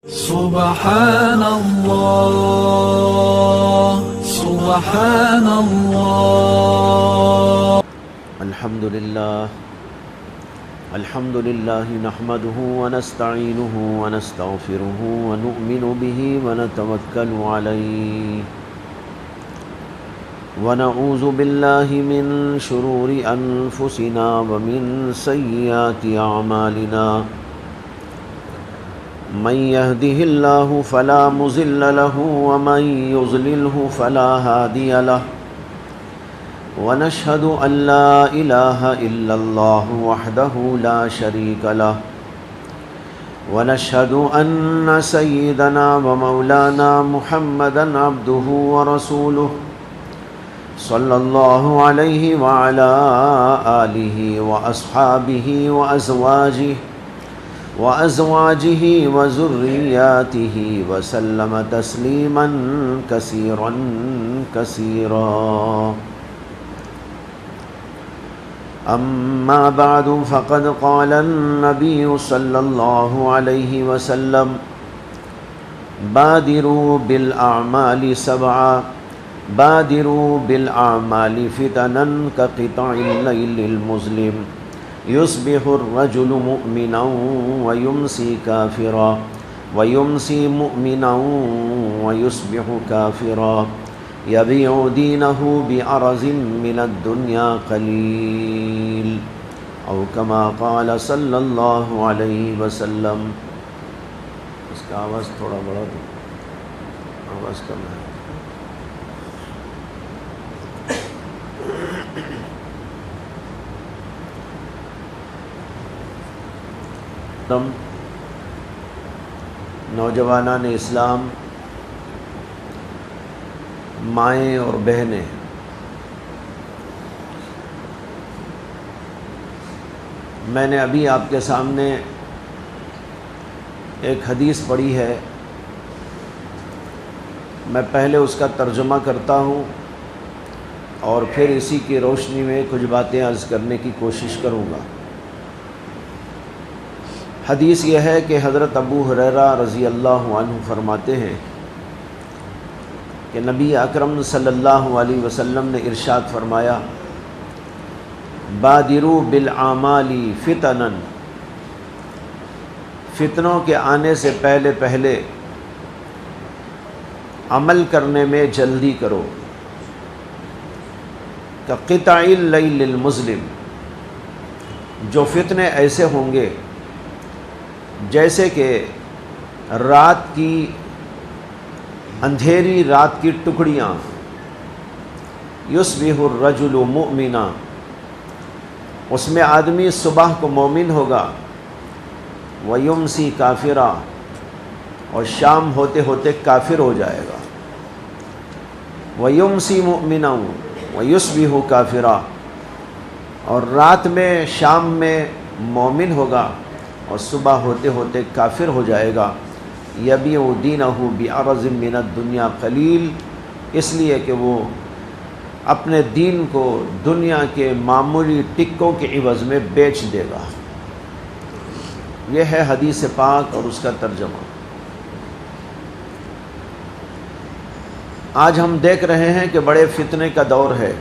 سبحان الله سبحان الله. الحمد لله نحمده ونستعينه ونستغفره ونؤمن به ونتوكل عليه ونعوذ بالله من شرور أنفسنا ومن سيئات أعمالنا. من يهده الله فلا مضل له ومن يضلله فلا هادي له. ونشهد أن لا إله إلا الله وحده لا شريك له. ونشهد أن سيدنا ومولانا محمدا عبده ورسوله صلى الله عليه وعلى آله وأصحابه وأزواجه وذرياته وسلم تسليما كثيرا كثيرا. أما بعد فقد قال النبي صلى الله عليه وسلم: بادروا بالأعمال سبعا بادروا بالأعمال فتنا كقطع الليل المظلم يصبح الرجل مؤمنا ويمسي كافرا ويمسي مؤمنا ويصبح كافرا يبيع دينه بعرض من الدنيا قليل أو كما قال صلى الله عليه وسلم. اس کا آواز تھوڑا بڑا دو، آواز کم ہے. نوجوانان اسلام، مائیں اور بہنیں، میں نے ابھی آپ کے سامنے ایک حدیث پڑھی ہے. میں پہلے اس کا ترجمہ کرتا ہوں اور پھر اسی کی روشنی میں کچھ باتیں عرض کرنے کی کوشش کروں گا. حدیث یہ ہے کہ حضرت ابو ہریرہ رضی اللہ عنہ فرماتے ہیں کہ نبی اکرم صلی اللہ علیہ وسلم نے ارشاد فرمایا: بادروا بالاعمال فتنا، فتنوں کے آنے سے پہلے پہلے عمل کرنے میں جلدی کرو. کقطع اللیل المظلم، جو فتنے ایسے ہوں گے جیسے کہ رات کی اندھیری رات کی ٹکڑیاں. یصبح الرجل مؤمنا، اس میں آدمی صبح کو مومن ہوگا. ویمسی کافرا، اور شام ہوتے ہوتے کافر ہو جائے گا. ویمسی مؤمنا ویصبح کافرا، اور رات میں شام میں مومن ہوگا اور صبح ہوتے ہوتے کافر ہو جائے گا. یبیع دینہ بعرض من الدنیا قلیل، اس لیے کہ وہ اپنے دین کو دنیا کے معمولی ٹکوں کے عوض میں بیچ دے گا. یہ ہے حدیث پاک اور اس کا ترجمہ. آج ہم دیکھ رہے ہیں کہ بڑے فتنے کا دور ہے،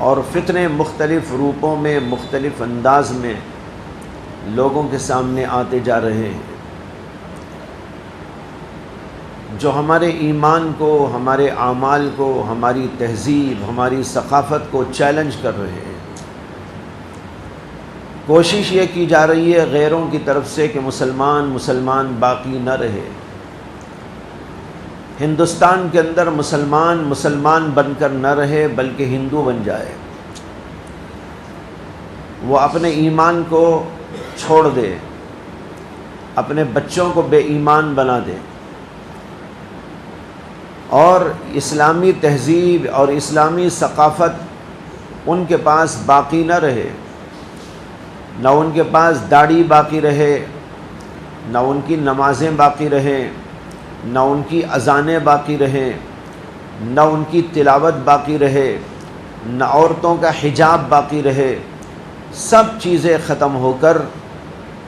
اور فتنے مختلف روپوں میں، مختلف انداز میں لوگوں کے سامنے آتے جا رہے ہیں، جو ہمارے ایمان کو، ہمارے اعمال کو، ہماری تہذیب، ہماری ثقافت کو چیلنج کر رہے ہیں. کوشش یہ کی جا رہی ہے غیروں کی طرف سے کہ مسلمان باقی نہ رہے. ہندوستان کے اندر مسلمان بن کر نہ رہے بلکہ ہندو بن جائے. وہ اپنے ایمان کو چھوڑ دے، اپنے بچوں کو بے ایمان بنا دے، اور اسلامی تہذیب اور اسلامی ثقافت ان کے پاس باقی نہ رہے. نہ ان کے پاس داڑھی باقی رہے، نہ ان کی نمازیں باقی رہیں، نہ ان کی اذانیں باقی رہیں، نہ ان کی تلاوت باقی رہے، نہ عورتوں کا حجاب باقی رہے. سب چیزیں ختم ہو کر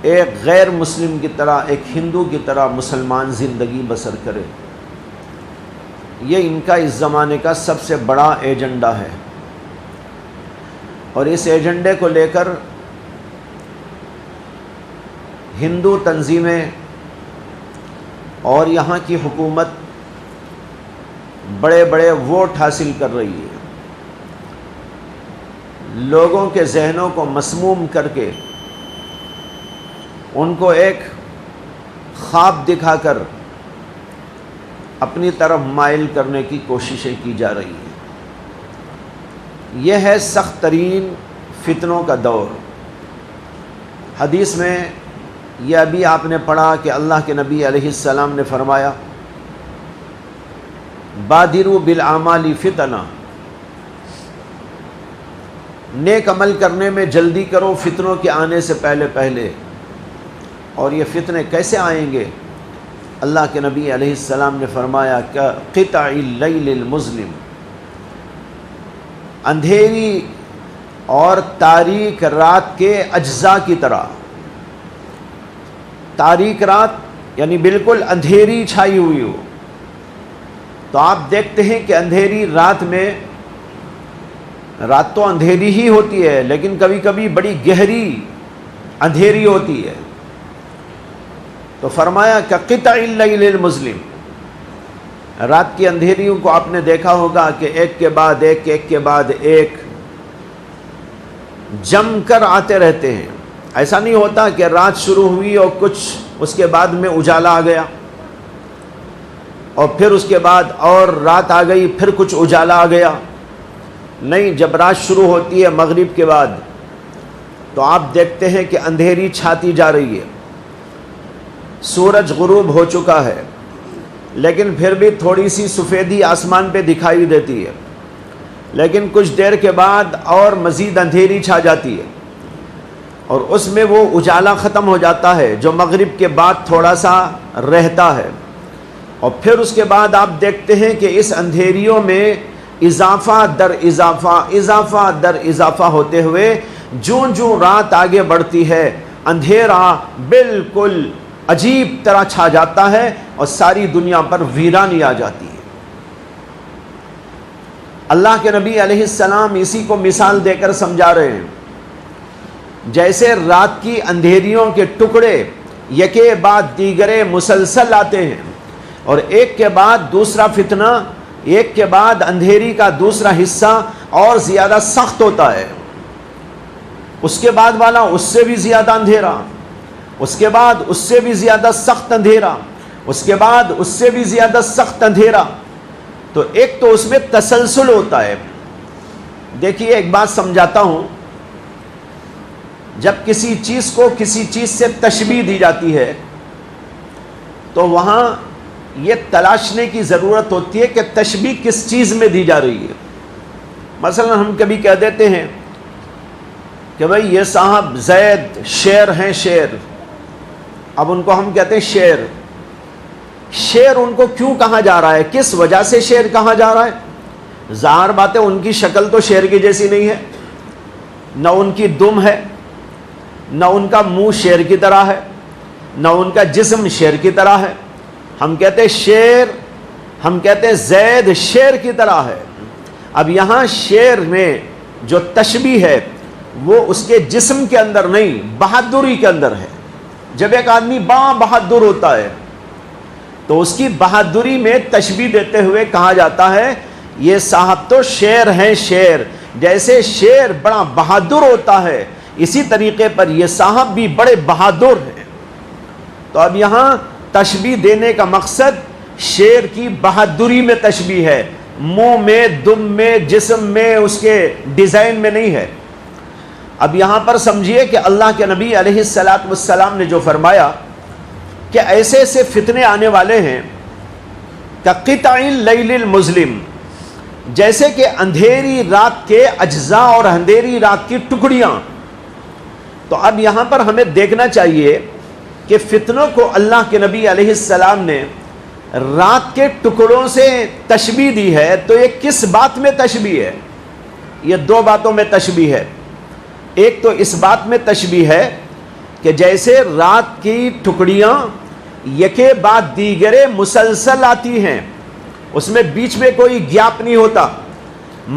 ایک غیر مسلم کی طرح، ایک ہندو کی طرح مسلمان زندگی بسر کرے۔ یہ ان کا اس زمانے کا سب سے بڑا ایجنڈا ہے، اور اس ایجنڈے کو لے کر ہندو تنظیمیں اور یہاں کی حکومت بڑے بڑے ووٹ حاصل کر رہی ہے، لوگوں کے ذہنوں کو مسموم کر کے ان کو ایک خواب دکھا کر اپنی طرف مائل کرنے کی کوششیں کی جا رہی ہیں۔ یہ ہے سخت ترین فتنوں کا دور۔ حدیث میں یہ ابھی آپ نے پڑھا کہ اللہ کے نبی علیہ السلام نے فرمایا بادروا بالاعمال فتنہ، نیک عمل کرنے میں جلدی کرو فتنوں کے آنے سے پہلے پہلے۔ اور یہ فتنے کیسے آئیں گے؟ اللہ کے نبی علیہ السلام نے فرمایا کہ قطع اللیل المظلم، اندھیری اور تاریک رات کے اجزاء کی طرح۔ تاریک رات یعنی بالکل اندھیری چھائی ہوئی ہو، تو آپ دیکھتے ہیں کہ اندھیری رات میں، رات تو اندھیری ہی ہوتی ہے لیکن کبھی کبھی بڑی گہری اندھیری ہوتی ہے، تو فرمایا کہ قطع اللیل المظلم، رات کی اندھیریوں کو آپ نے دیکھا ہوگا کہ ایک کے بعد ایک، ایک کے بعد ایک جم کر آتے رہتے ہیں۔ ایسا نہیں ہوتا کہ رات شروع ہوئی اور کچھ اس کے بعد میں اجالا آ گیا، اور پھر اس کے بعد اور رات آ گئی، پھر کچھ اجالا آ گیا۔ نہیں، جب رات شروع ہوتی ہے مغرب کے بعد تو آپ دیکھتے ہیں کہ اندھیری چھاتی جا رہی ہے، سورج غروب ہو چکا ہے لیکن پھر بھی تھوڑی سی سفیدی آسمان پہ دکھائی دیتی ہے، لیکن کچھ دیر کے بعد اور مزید اندھیری چھا جاتی ہے، اور اس میں وہ اجالا ختم ہو جاتا ہے جو مغرب کے بعد تھوڑا سا رہتا ہے، اور پھر اس کے بعد آپ دیکھتے ہیں کہ اس اندھیریوں میں اضافہ در اضافہ، اضافہ در اضافہ ہوتے ہوئے جوں جوں رات آگے بڑھتی ہے اندھیرا بالکل عجیب طرح چھا جاتا ہے اور ساری دنیا پر ویرانی آ جاتی ہے۔ اللہ کے نبی علیہ السلام اسی کو مثال دے کر سمجھا رہے ہیں، جیسے رات کی اندھیریوں کے ٹکڑے یکے بعد دیگرے مسلسل آتے ہیں، اور ایک کے بعد دوسرا فتنہ، ایک کے بعد اندھیری کا دوسرا حصہ اور زیادہ سخت ہوتا ہے، اس کے بعد والا اس سے بھی زیادہ اندھیرا، اس کے بعد اس سے بھی زیادہ سخت اندھیرا، اس کے بعد اس سے بھی زیادہ سخت اندھیرا۔ تو ایک تو اس میں تسلسل ہوتا ہے۔ دیکھیے ایک بات سمجھاتا ہوں، جب کسی چیز کو کسی چیز سے تشبیہ دی جاتی ہے تو وہاں یہ تلاشنے کی ضرورت ہوتی ہے کہ تشبیہ کس چیز میں دی جا رہی ہے۔ مثلا ہم کبھی کہہ دیتے ہیں کہ بھئی یہ صاحب زید شیر ہیں، شیر، اب ان کو ہم کہتے ہیں شیر۔ شیر ان کو کیوں کہا جا رہا ہے، کس وجہ سے شیر کہا جا رہا ہے؟ ظاہر بات ہے ان کی شکل تو شیر کی جیسی نہیں ہے، نہ ان کی دم ہے، نہ ان کا منہ شیر کی طرح ہے، نہ ان کا جسم شیر کی طرح ہے۔ ہم کہتے ہیں شیر، ہم کہتے ہیں زید شیر کی طرح ہے۔ اب یہاں شیر میں جو تشبیہ ہے وہ اس کے جسم کے اندر نہیں، بہادری کے اندر ہے۔ جب ایک آدمی بہادر ہوتا ہے تو اس کی بہادری میں تشبیہ دیتے ہوئے کہا جاتا ہے یہ صاحب تو شیر ہیں، شیر۔ جیسے شیر بڑا بہادر ہوتا ہے اسی طریقے پر یہ صاحب بھی بڑے بہادر ہیں۔ تو اب یہاں تشبیہ دینے کا مقصد شیر کی بہادری میں تشبیہ ہے، منہ میں، دم میں، جسم میں، اس کے ڈیزائن میں نہیں ہے۔ اب یہاں پر سمجھیے کہ اللہ کے نبی علیہ السلام نے جو فرمایا کہ ایسے ایسے فتنے آنے والے ہیں کقطع اللیل المظلم، جیسے کہ اندھیری رات کے اجزاء اور اندھیری رات کی ٹکڑیاں۔ تو اب یہاں پر ہمیں دیکھنا چاہیے کہ فتنوں کو اللہ کے نبی علیہ السلام نے رات کے ٹکڑوں سے تشبیہ دی ہے، تو یہ کس بات میں تشبیہ ہے؟ یہ دو باتوں میں تشبیہ ہے۔ ایک تو اس بات میں تشبیہ ہے کہ جیسے رات کی ٹکڑیاں یکے بعد دیگرے مسلسل آتی ہیں، اس میں بیچ میں کوئی گیپ نہیں ہوتا.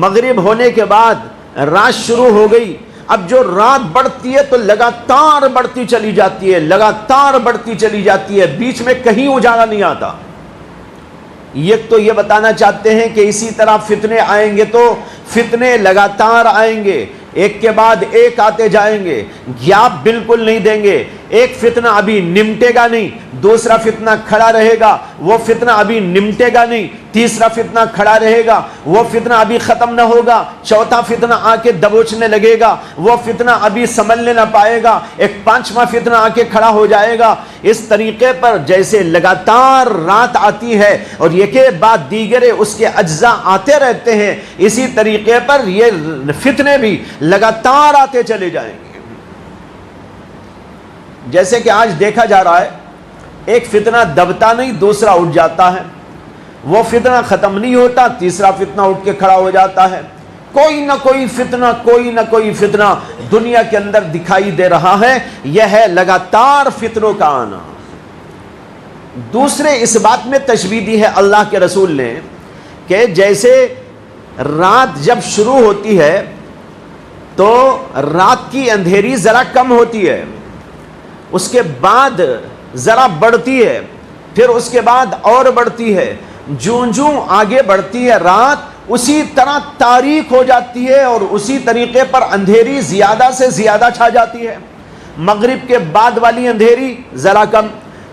مغرب ہونے کے بعد رات شروع ہو گئی، اب جو رات بڑھتی ہے تو لگاتار بڑھتی چلی جاتی ہے، لگاتار بڑھتی چلی جاتی ہے، بیچ میں کہیں اجالا نہیں آتا. یہ تو یہ بتانا چاہتے ہیں کہ اسی طرح فتنے آئیں گے تو فتنے لگاتار آئیں گے، ایک کے بعد ایک آتے جائیں گے، گیپ بالکل نہیں دیں گے. ایک فتنہ ابھی نمٹے گا نہیں، دوسرا فتنہ کھڑا رہے گا، وہ فتنہ ابھی نمٹے گا نہیں، تیسرا فتنہ کھڑا رہے گا، وہ فتنہ ابھی ختم نہ ہوگا، چوتھا فتنہ آ کے دبوچنے لگے گا، وہ فتنہ ابھی سنبھلنے نہ پائے گا، ایک پانچواں فتنہ آ کے کھڑا ہو جائے گا. اس طریقے پر جیسے لگاتار رات آتی ہے اور یہ کے بعد دیگرے اس کے اجزاء آتے رہتے ہیں، اسی طریقے پر یہ فتنے بھی لگاتار آتے چلے جائیں گے. جیسے کہ آج دیکھا جا رہا ہے، ایک فتنہ دبتا نہیں، دوسرا اٹھ جاتا ہے، وہ فتنہ ختم نہیں ہوتا، تیسرا فتنہ اٹھ کے کھڑا ہو جاتا ہے. کوئی نہ کوئی فتنہ دنیا کے اندر دکھائی دے رہا ہے. یہ ہے لگاتار فتنوں کا آنا. دوسرے اس بات میں تشبیہ دی ہے اللہ کے رسول نے کہ جیسے رات جب شروع ہوتی ہے تو رات کی اندھیری ذرا کم ہوتی ہے، اس کے بعد ذرا بڑھتی ہے، پھر اس کے بعد اور بڑھتی ہے. جوں آگے بڑھتی ہے رات، اسی طرح تاریک ہو جاتی ہے اور اسی طریقے پر اندھیری زیادہ سے زیادہ چھا جاتی ہے. مغرب کے بعد والی اندھیری ذرا کم،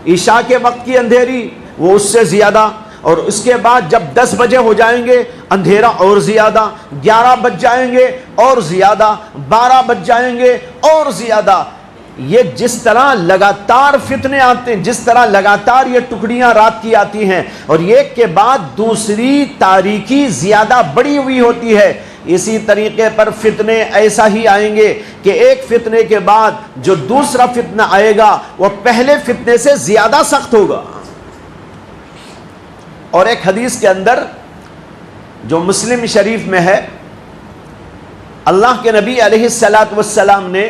عشاء کے وقت کی اندھیری وہ اس سے زیادہ، اور اس کے بعد جب 10 بجے ہو جائیں گے اندھیرا اور زیادہ، 11 بج جائیں گے اور زیادہ، 12 بج جائیں گے اور زیادہ. یہ جس طرح لگاتار فتنے آتے ہیں، جس طرح لگاتار یہ ٹکڑیاں رات کی آتی ہیں اور ایک کے بعد دوسری تاریکی زیادہ بڑی ہوئی ہوتی ہے، اسی طریقے پر فتنے ایسا ہی آئیں گے کہ ایک فتنے کے بعد جو دوسرا فتنہ آئے گا وہ پہلے فتنے سے زیادہ سخت ہوگا. اور ایک حدیث کے اندر جو مسلم شریف میں ہے، اللہ کے نبی علیہ الصلاۃ والسلام نے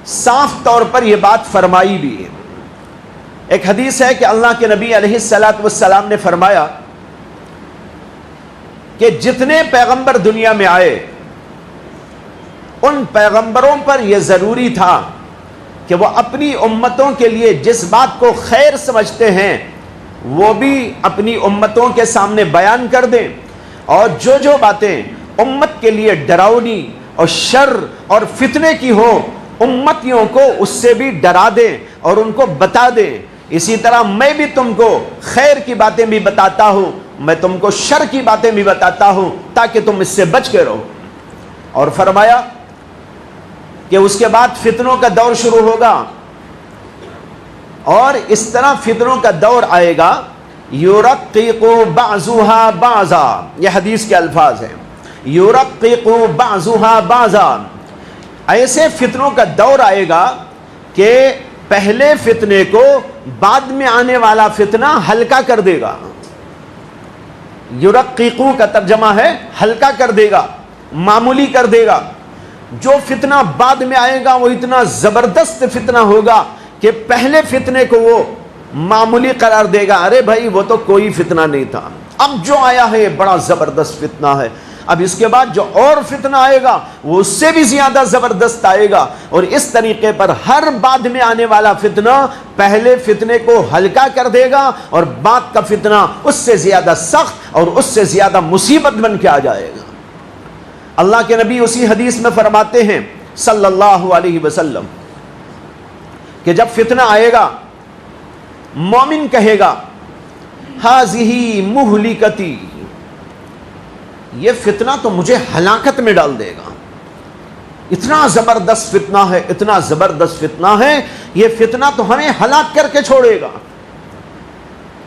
صاف طور پر یہ بات فرمائی بھی ہے. ایک حدیث ہے کہ اللہ کے نبی علیہ الصلاۃ والسلام نے فرمایا کہ جتنے پیغمبر دنیا میں آئے ان پیغمبروں پر یہ ضروری تھا کہ وہ اپنی امتوں کے لیے جس بات کو خیر سمجھتے ہیں وہ بھی اپنی امتوں کے سامنے بیان کر دیں، اور جو باتیں امت کے لیے ڈراؤنی اور شر اور فتنے کی ہو امتیوں کو اس سے بھی ڈرا دیں اور ان کو بتا دیں. اسی طرح میں بھی تم کو خیر کی باتیں بھی بتاتا ہوں، میں تم کو شر کی باتیں بھی بتاتا ہوں تاکہ تم اس سے بچ کے رہو. اور فرمایا کہ اس کے بعد فتنوں کا دور شروع ہوگا، اور اس طرح فتنوں کا دور آئے گا، یرقق بعضها بعضا، یہ حدیث کے الفاظ ہیں، یرقق بعضها بعضا. ایسے فتنوں کا دور آئے گا کہ پہلے فتنے کو بعد میں آنے والا فتنہ ہلکا کر دے گا. یرققو کا ترجمہ ہے ہلکا کر دے گا، معمولی کر دے گا. جو فتنہ بعد میں آئے گا وہ اتنا زبردست فتنہ ہوگا کہ پہلے فتنے کو وہ معمولی قرار دے گا، ارے بھائی وہ تو کوئی فتنہ نہیں تھا، اب جو آیا ہے بڑا زبردست فتنہ ہے. اب اس کے بعد جو اور فتنہ آئے گا وہ اس سے بھی زیادہ زبردست آئے گا. اور اس طریقے پر ہر بعد میں آنے والا فتنہ پہلے فتنے کو ہلکا کر دے گا اور بعد کا فتنہ اس سے زیادہ سخت اور اس سے زیادہ مصیبت بن کے آ جائے گا. اللہ کے نبی اسی حدیث میں فرماتے ہیں صلی اللہ علیہ وسلم کہ جب فتنہ آئے گا مومن کہے گا ہذہ مہلکتی، یہ فتنہ تو مجھے ہلاکت میں ڈال دے گا، اتنا زبردست فتنہ ہے، اتنا زبردست فتنہ ہے، یہ فتنہ تو ہمیں ہلاک کر کے چھوڑے گا.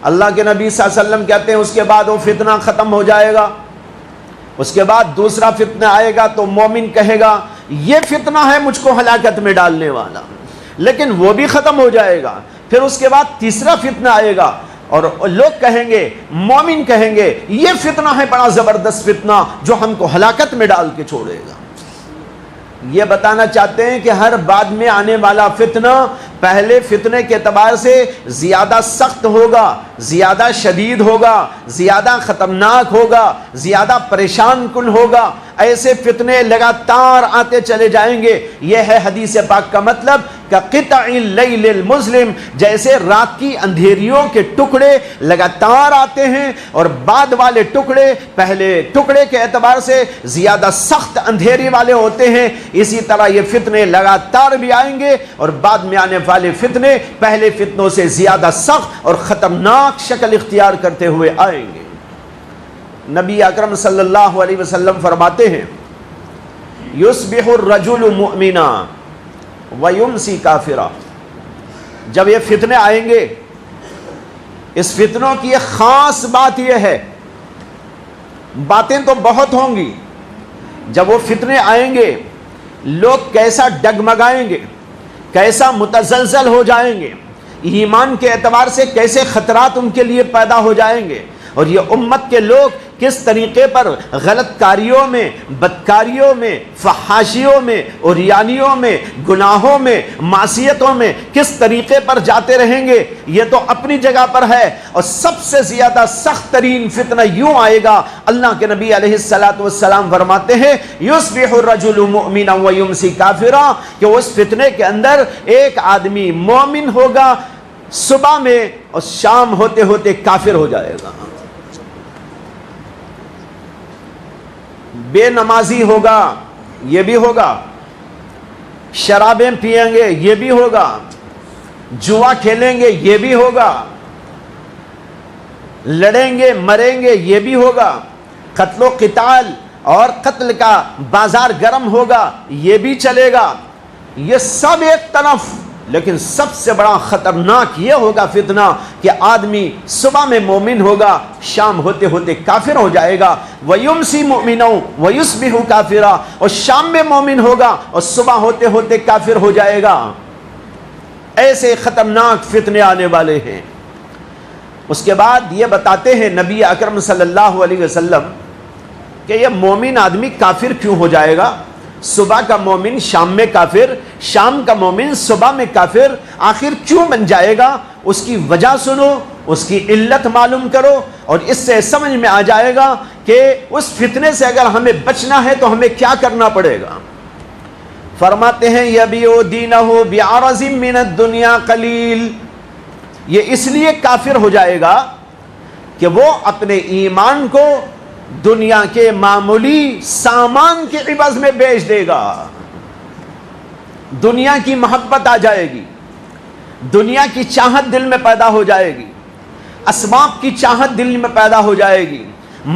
اللہ کے نبی صلی اللہ علیہ وسلم کہتے ہیں اس کے بعد وہ فتنہ ختم ہو جائے گا، اس کے بعد دوسرا فتنہ آئے گا تو مومن کہے گا یہ فتنہ ہے مجھ کو ہلاکت میں ڈالنے والا، لیکن وہ بھی ختم ہو جائے گا. پھر اس کے بعد تیسرا فتنہ آئے گا اور لوگ کہیں گے، مومن کہیں گے یہ فتنہ ہے بڑا زبردست فتنہ جو ہم کو ہلاکت میں ڈال کے چھوڑے گا. یہ بتانا چاہتے ہیں کہ ہر بعد میں آنے والا فتنہ پہلے فتنے کے اعتبار سے زیادہ سخت ہوگا، زیادہ شدید ہوگا، زیادہ خطرناک ہوگا، زیادہ پریشان کن ہوگا۔ ایسے فتنے لگاتار آتے چلے جائیں گے۔ یہ ہے حدیث پاک کا مطلب کہ قطع اللیل المظلم، جیسے رات کی اندھیریوں کے ٹکڑے لگاتار آتے ہیں اور بعد والے ٹکڑے پہلے ٹکڑے کے اعتبار سے زیادہ سخت اندھیری والے ہوتے ہیں، اسی طرح یہ فتنے لگاتار بھی آئیں گے اور بعد میں آنے والے فتنے پہلے فتنوں سے زیادہ سخت اور خطرناک شکل اختیار کرتے ہوئے آئیں گے۔ نبی اکرم صلی اللہ علیہ وسلم فرماتے ہیں یصبح الرجل مؤمنا ویمسی کافرا، جب یہ فتنے آئیں گے، اس فتنوں کی ایک خاص بات یہ ہے، باتیں تو بہت ہوں گی، جب وہ فتنے آئیں گے لوگ کیسا ڈگمگائیں گے، کیسا متزلزل ہو جائیں گے، ایمان کے اعتبار سے کیسے خطرات ان کے لیے پیدا ہو جائیں گے، اور یہ امت کے لوگ کس طریقے پر غلط کاریوں میں، بدکاریوں میں، فحاشیوں میں، عریانیوں میں، گناہوں میں، معصیتوں میں کس طریقے پر جاتے رہیں گے، یہ تو اپنی جگہ پر ہے۔ اور سب سے زیادہ سخت ترین فتنہ یوں آئے گا، اللہ کے نبی علیہ السلام فرماتے ہیں یصبح الرجل مؤمنا ویمسی کافرا، کہ اس فتنے کے اندر ایک آدمی مومن ہوگا صبح میں اور شام ہوتے ہوتے کافر ہو جائے گا، بے نمازی ہوگا، یہ بھی ہوگا، شرابیں پئیں گے، یہ بھی ہوگا، جوا کھیلیں گے، یہ بھی ہوگا، لڑیں گے مریں گے، یہ بھی ہوگا، قتل و قتال اور قتل کا بازار گرم ہوگا، یہ بھی چلے گا۔ یہ سب ایک طرف، لیکن سب سے بڑا خطرناک یہ ہوگا فتنہ کہ آدمی صبح میں مومن ہوگا، شام ہوتے ہوتے کافر ہو جائے گا۔ وَيُمْسِي مُؤْمِنًا وَيُصْبِحُ كَافِرًا، اور شام میں مومن ہوگا اور صبح ہوتے ہوتے کافر ہو جائے گا۔ ایسے خطرناک فتنے آنے والے ہیں۔ اس کے بعد یہ بتاتے ہیں نبی اکرم صلی اللہ علیہ وسلم کہ یہ مومن آدمی کافر کیوں ہو جائے گا؟ صبح کا مومن شام میں کافر، شام کا مومن صبح میں کافر، آخر کیوں بن جائے گا؟ اس کی وجہ سنو، اس کی علت معلوم کرو، اور اس سے سمجھ میں آ جائے گا کہ اس فتنے سے اگر ہمیں بچنا ہے تو ہمیں کیا کرنا پڑے گا۔ فرماتے ہیں یبیع دینہ بعرض من الدنیا قلیل، یہ اس لیے کافر ہو جائے گا کہ وہ اپنے ایمان کو دنیا کے معمولی سامان کے عوض میں بیچ دے گا۔ دنیا کی محبت آ جائے گی، دنیا کی چاہت دل میں پیدا ہو جائے گی، اسباب کی چاہت دل میں پیدا ہو جائے گی،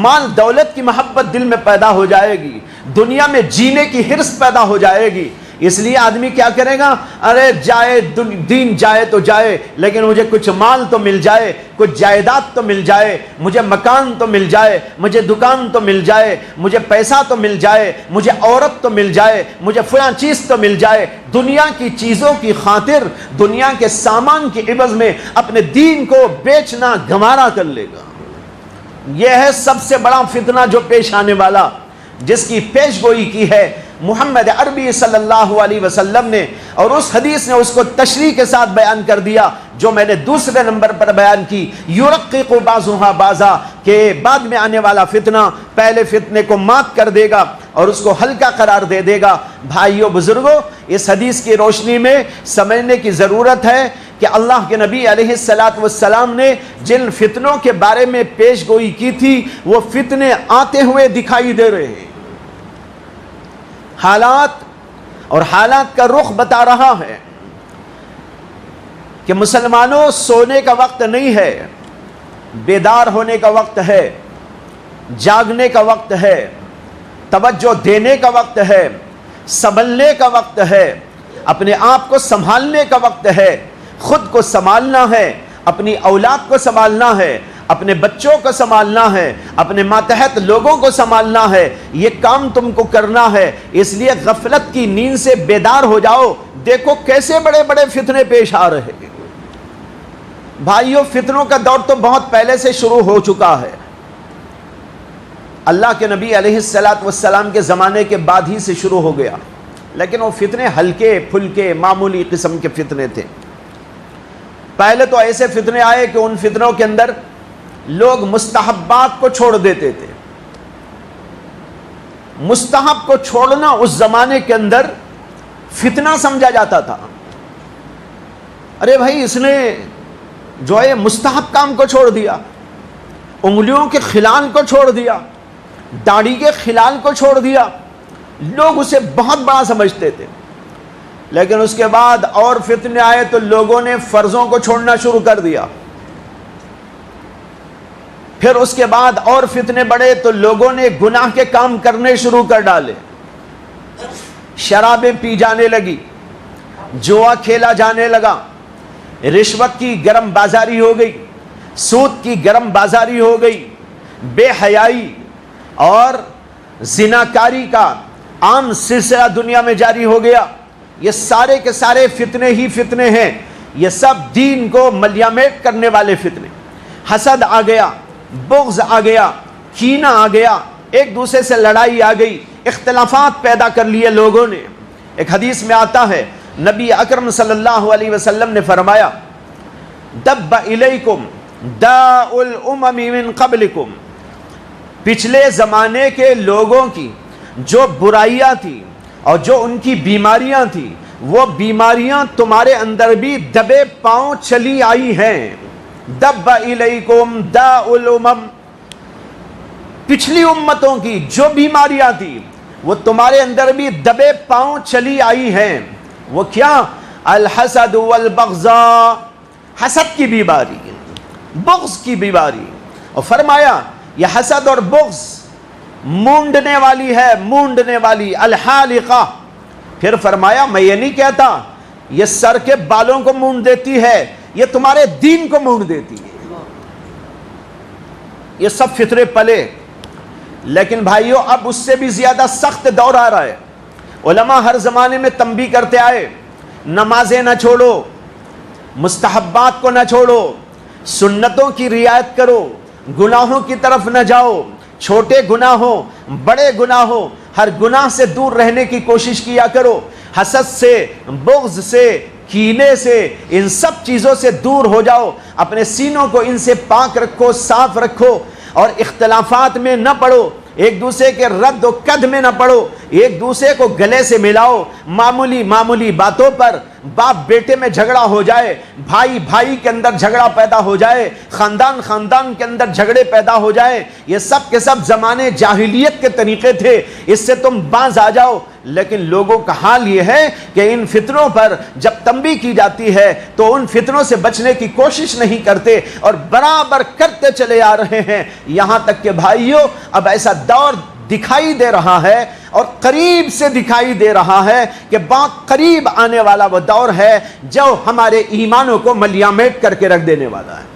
مال دولت کی محبت دل میں پیدا ہو جائے گی، دنیا میں جینے کی حرص پیدا ہو جائے گی۔ اس لیے آدمی کیا کرے گا؟ ارے جائے دین جائے تو جائے، لیکن مجھے کچھ مال تو مل جائے، کچھ جائیداد تو مل جائے، مجھے مکان تو مل جائے، مجھے دکان تو مل جائے، مجھے پیسہ تو مل جائے، مجھے عورت تو مل جائے، مجھے فلاں چیز تو مل جائے۔ دنیا کی چیزوں کی خاطر، دنیا کے سامان کے عوض میں اپنے دین کو بیچنا گوارا کر لے گا۔ یہ ہے سب سے بڑا فتنہ جو پیش آنے والا، جس کی پیش گوئی کی ہے محمد عربی صلی اللہ علیہ وسلم نے، اور اس حدیث نے اس کو تشریح کے ساتھ بیان کر دیا جو میں نے دوسرے نمبر پر بیان کی، یرقق بعضها بعضا، کہ بعد میں آنے والا فتنہ پہلے فتنے کو مات کر دے گا اور اس کو ہلکا قرار دے دے گا۔ بھائیو بزرگو، اس حدیث کی روشنی میں سمجھنے کی ضرورت ہے کہ اللہ کے نبی علیہ السلام نے جن فتنوں کے بارے میں پیش گوئی کی تھی وہ فتنے آتے ہوئے دکھائی دے رہے ہیں۔ حالات اور حالات کا رخ بتا رہا ہے کہ مسلمانوں، سونے کا وقت نہیں ہے، بیدار ہونے کا وقت ہے، جاگنے کا وقت ہے، توجہ دینے کا وقت ہے، سنبھلنے کا وقت ہے، اپنے آپ کو سنبھالنے کا وقت ہے، خود کو سنبھالنا ہے، اپنی اولاد کو سنبھالنا ہے، اپنے بچوں کو سنبھالنا ہے، اپنے ماتحت لوگوں کو سنبھالنا ہے، یہ کام تم کو کرنا ہے۔ اس لیے غفلت کی نیند سے بیدار ہو جاؤ۔ دیکھو کیسے بڑے بڑے فتنے پیش آ رہے ہیں۔ بھائیو، فتنوں کا دور تو بہت پہلے سے شروع ہو چکا ہے۔ اللہ کے نبی علیہ السلام کے زمانے کے بعد ہی سے شروع ہو گیا۔ لیکن وہ فتنے ہلکے پھلکے معمولی قسم کے فتنے تھے۔ پہلے تو ایسے فتنے آئے کہ ان فتنوں کے اندر لوگ مستحبات کو چھوڑ دیتے تھے۔ مستحب کو چھوڑنا اس زمانے کے اندر فتنہ سمجھا جاتا تھا۔ ارے بھائی اس نے جو ہے مستحب کام کو چھوڑ دیا، انگلیوں کے خلال کو چھوڑ دیا، داڑھی کے خلال کو چھوڑ دیا، لوگ اسے بہت بڑا سمجھتے تھے۔ لیکن اس کے بعد اور فتنے آئے تو لوگوں نے فرضوں کو چھوڑنا شروع کر دیا۔ پھر اس کے بعد اور فتنے بڑھے تو لوگوں نے گناہ کے کام کرنے شروع کر ڈالے، شرابیں پی جانے لگی، جوا کھیلا جانے لگا، رشوت کی گرم بازاری ہو گئی، سود کی گرم بازاری ہو گئی، بے حیائی اور زناکاری کا عام سلسلہ دنیا میں جاری ہو گیا۔ یہ سارے کے سارے فتنے ہی فتنے ہیں، یہ سب دین کو ملیامٹ کرنے والے فتنے۔ حسد آ گیا، بغض آ گیا، کینہ آ گیا، ایک دوسرے سے لڑائی آ گئی، اختلافات پیدا کر لیے لوگوں نے۔ ایک حدیث میں آتا ہے نبی اکرم صلی اللہ علیہ وسلم نے فرمایا دب الیکم داء الامم من قبلکم، پچھلے زمانے کے لوگوں کی جو برائیاں تھیں اور جو ان کی بیماریاں تھیں، وہ بیماریاں تمہارے اندر بھی دبے پاؤں چلی آئی ہیں۔ دب الیکم داء الامم، پچھلی امتوں کی جو بیماریاں تھیں وہ تمہارے اندر بھی دبے پاؤں چلی آئی ہیں۔ وہ کیا؟ الحسد والبغضاء، حسد کی بیماری، بغض کی بیماری۔ اور فرمایا یہ حسد اور بغض مونڈنے والی ہے، مونڈنے والی، الحالقہ۔ پھر فرمایا میں یہ نہیں کہتا یہ سر کے بالوں کو مونڈ دیتی ہے، یہ تمہارے دین کو مونڈ دیتی ہے۔ یہ سب فطرے پلے، لیکن بھائیو اب اس سے بھی زیادہ سخت دور آ رہا ہے۔ علماء ہر زمانے میں تنبیہ کرتے آئے، نمازیں نہ چھوڑو، مستحبات کو نہ چھوڑو، سنتوں کی رعایت کرو، گناہوں کی طرف نہ جاؤ، چھوٹے گناہ ہو بڑے گناہ ہو، ہر گناہ سے دور رہنے کی کوشش کیا کرو، حسد سے، بغض سے، کینے سے، ان سب چیزوں سے دور ہو جاؤ، اپنے سینوں کو ان سے پاک رکھو، صاف رکھو، اور اختلافات میں نہ پڑو، ایک دوسرے کے رد و قد میں نہ پڑو، ایک دوسرے کو گلے سے ملاؤ۔ معمولی معمولی باتوں پر باپ بیٹے میں جھگڑا ہو جائے، بھائی بھائی کے اندر جھگڑا پیدا ہو جائے، خاندان خاندان کے اندر جھگڑے پیدا ہو جائے، یہ سب کے سب زمانے جاہلیت کے طریقے تھے، اس سے تم باز آ جاؤ۔ لیکن لوگوں کا حال یہ ہے کہ ان فتنوں پر جب تنبیہ کی جاتی ہے تو ان فتنوں سے بچنے کی کوشش نہیں کرتے اور برابر کرتے چلے آ رہے ہیں، یہاں تک کہ بھائیوں اب ایسا دور دکھائی دے رہا ہے اور قریب سے دکھائی دے رہا ہے کہ بہت قریب آنے والا وہ دور ہے جو ہمارے ایمانوں کو ملیامٹ کر کے رکھ دینے والا ہے۔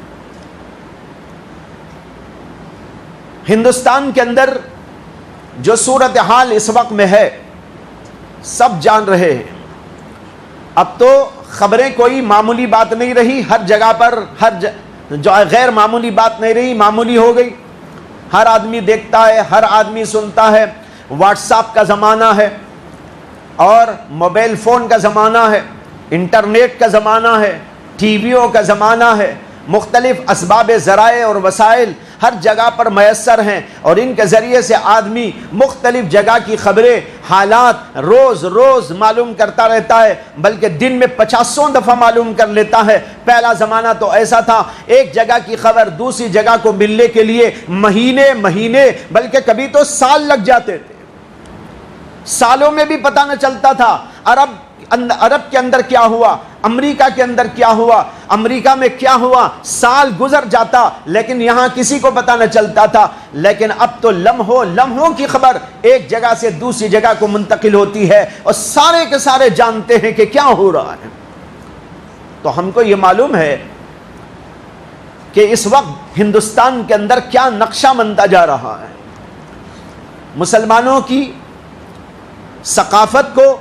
ہندوستان کے اندر جو صورتحال اس وقت میں ہے سب جان رہے ہیں۔ اب تو خبریں کوئی معمولی بات نہیں رہی، ہر جگہ پر جو غیر معمولی بات نہیں رہی، معمولی ہو گئی۔ ہر آدمی دیکھتا ہے، ہر آدمی سنتا ہے، واٹس ایپ کا زمانہ ہے اور موبائل فون کا زمانہ ہے، انٹرنیٹ کا زمانہ ہے، ٹی ویوں کا زمانہ ہے، مختلف اسباب ذرائع اور وسائل ہر جگہ پر میسر ہیں، اور ان کے ذریعے سے آدمی مختلف جگہ کی خبریں، حالات روز روز معلوم کرتا رہتا ہے، بلکہ دن میں 50 دفعہ معلوم کر لیتا ہے۔ پہلا زمانہ تو ایسا تھا ایک جگہ کی خبر دوسری جگہ کو ملنے کے لیے مہینے بلکہ کبھی تو سال لگ جاتے تھے، سالوں میں بھی پتہ نہ چلتا تھا عرب کے اندر کیا ہوا، امریکہ کے اندر کیا ہوا، امریکہ میں کیا ہوا، سال گزر جاتا لیکن یہاں کسی کو پتہ نہ چلتا تھا۔ لیکن اب تو لمحوں کی خبر ایک جگہ سے دوسری جگہ کو منتقل ہوتی ہے اور سارے کے سارے جانتے ہیں کہ کیا ہو رہا ہے۔ تو ہم کو یہ معلوم ہے کہ اس وقت ہندوستان کے اندر کیا نقشہ بنتا جا رہا ہے۔ مسلمانوں کی ثقافت کو،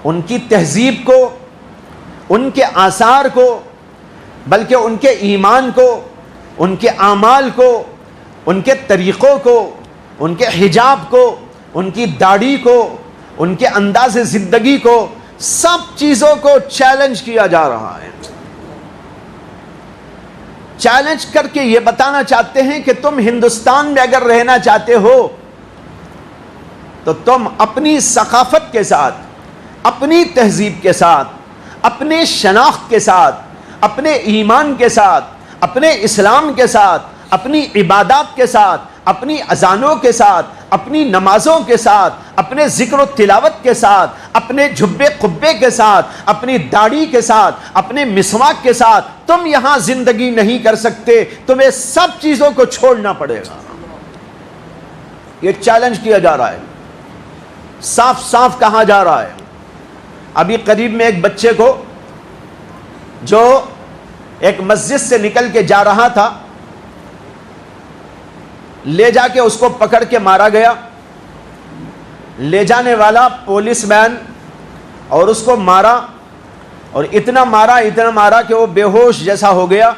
ان کی تہذیب کو، ان کے آثار کو، بلکہ ان کے ایمان کو، ان کے اعمال کو، ان کے طریقوں کو، ان کے حجاب کو، ان کی داڑھی کو، ان کے انداز زندگی کو، سب چیزوں کو چیلنج کیا جا رہا ہے. چیلنج کر کے یہ بتانا چاہتے ہیں کہ تم ہندوستان میں اگر رہنا چاہتے ہو تو تم اپنی ثقافت کے ساتھ، اپنی تہذیب کے ساتھ، اپنے شناخت کے ساتھ، اپنے ایمان کے ساتھ، اپنے اسلام کے ساتھ، اپنی عبادات کے ساتھ، اپنی اذانوں کے ساتھ، اپنی نمازوں کے ساتھ، اپنے ذکر و تلاوت کے ساتھ، اپنے جھبے قبے کے ساتھ، اپنی داڑھی کے ساتھ، اپنے مسواک کے ساتھ تم یہاں زندگی نہیں کر سکتے. تمہیں سب چیزوں کو چھوڑنا پڑے گا. یہ چیلنج کیا جا رہا ہے، صاف صاف کہا جا رہا ہے. ابھی قریب میں ایک بچے کو جو ایک مسجد سے نکل کے جا رہا تھا، لے جا کے اس کو پکڑ کے مارا گیا. لے جانے والا پولیس مین اور اس کو مارا، اور اتنا مارا کہ وہ بے ہوش جیسا ہو گیا.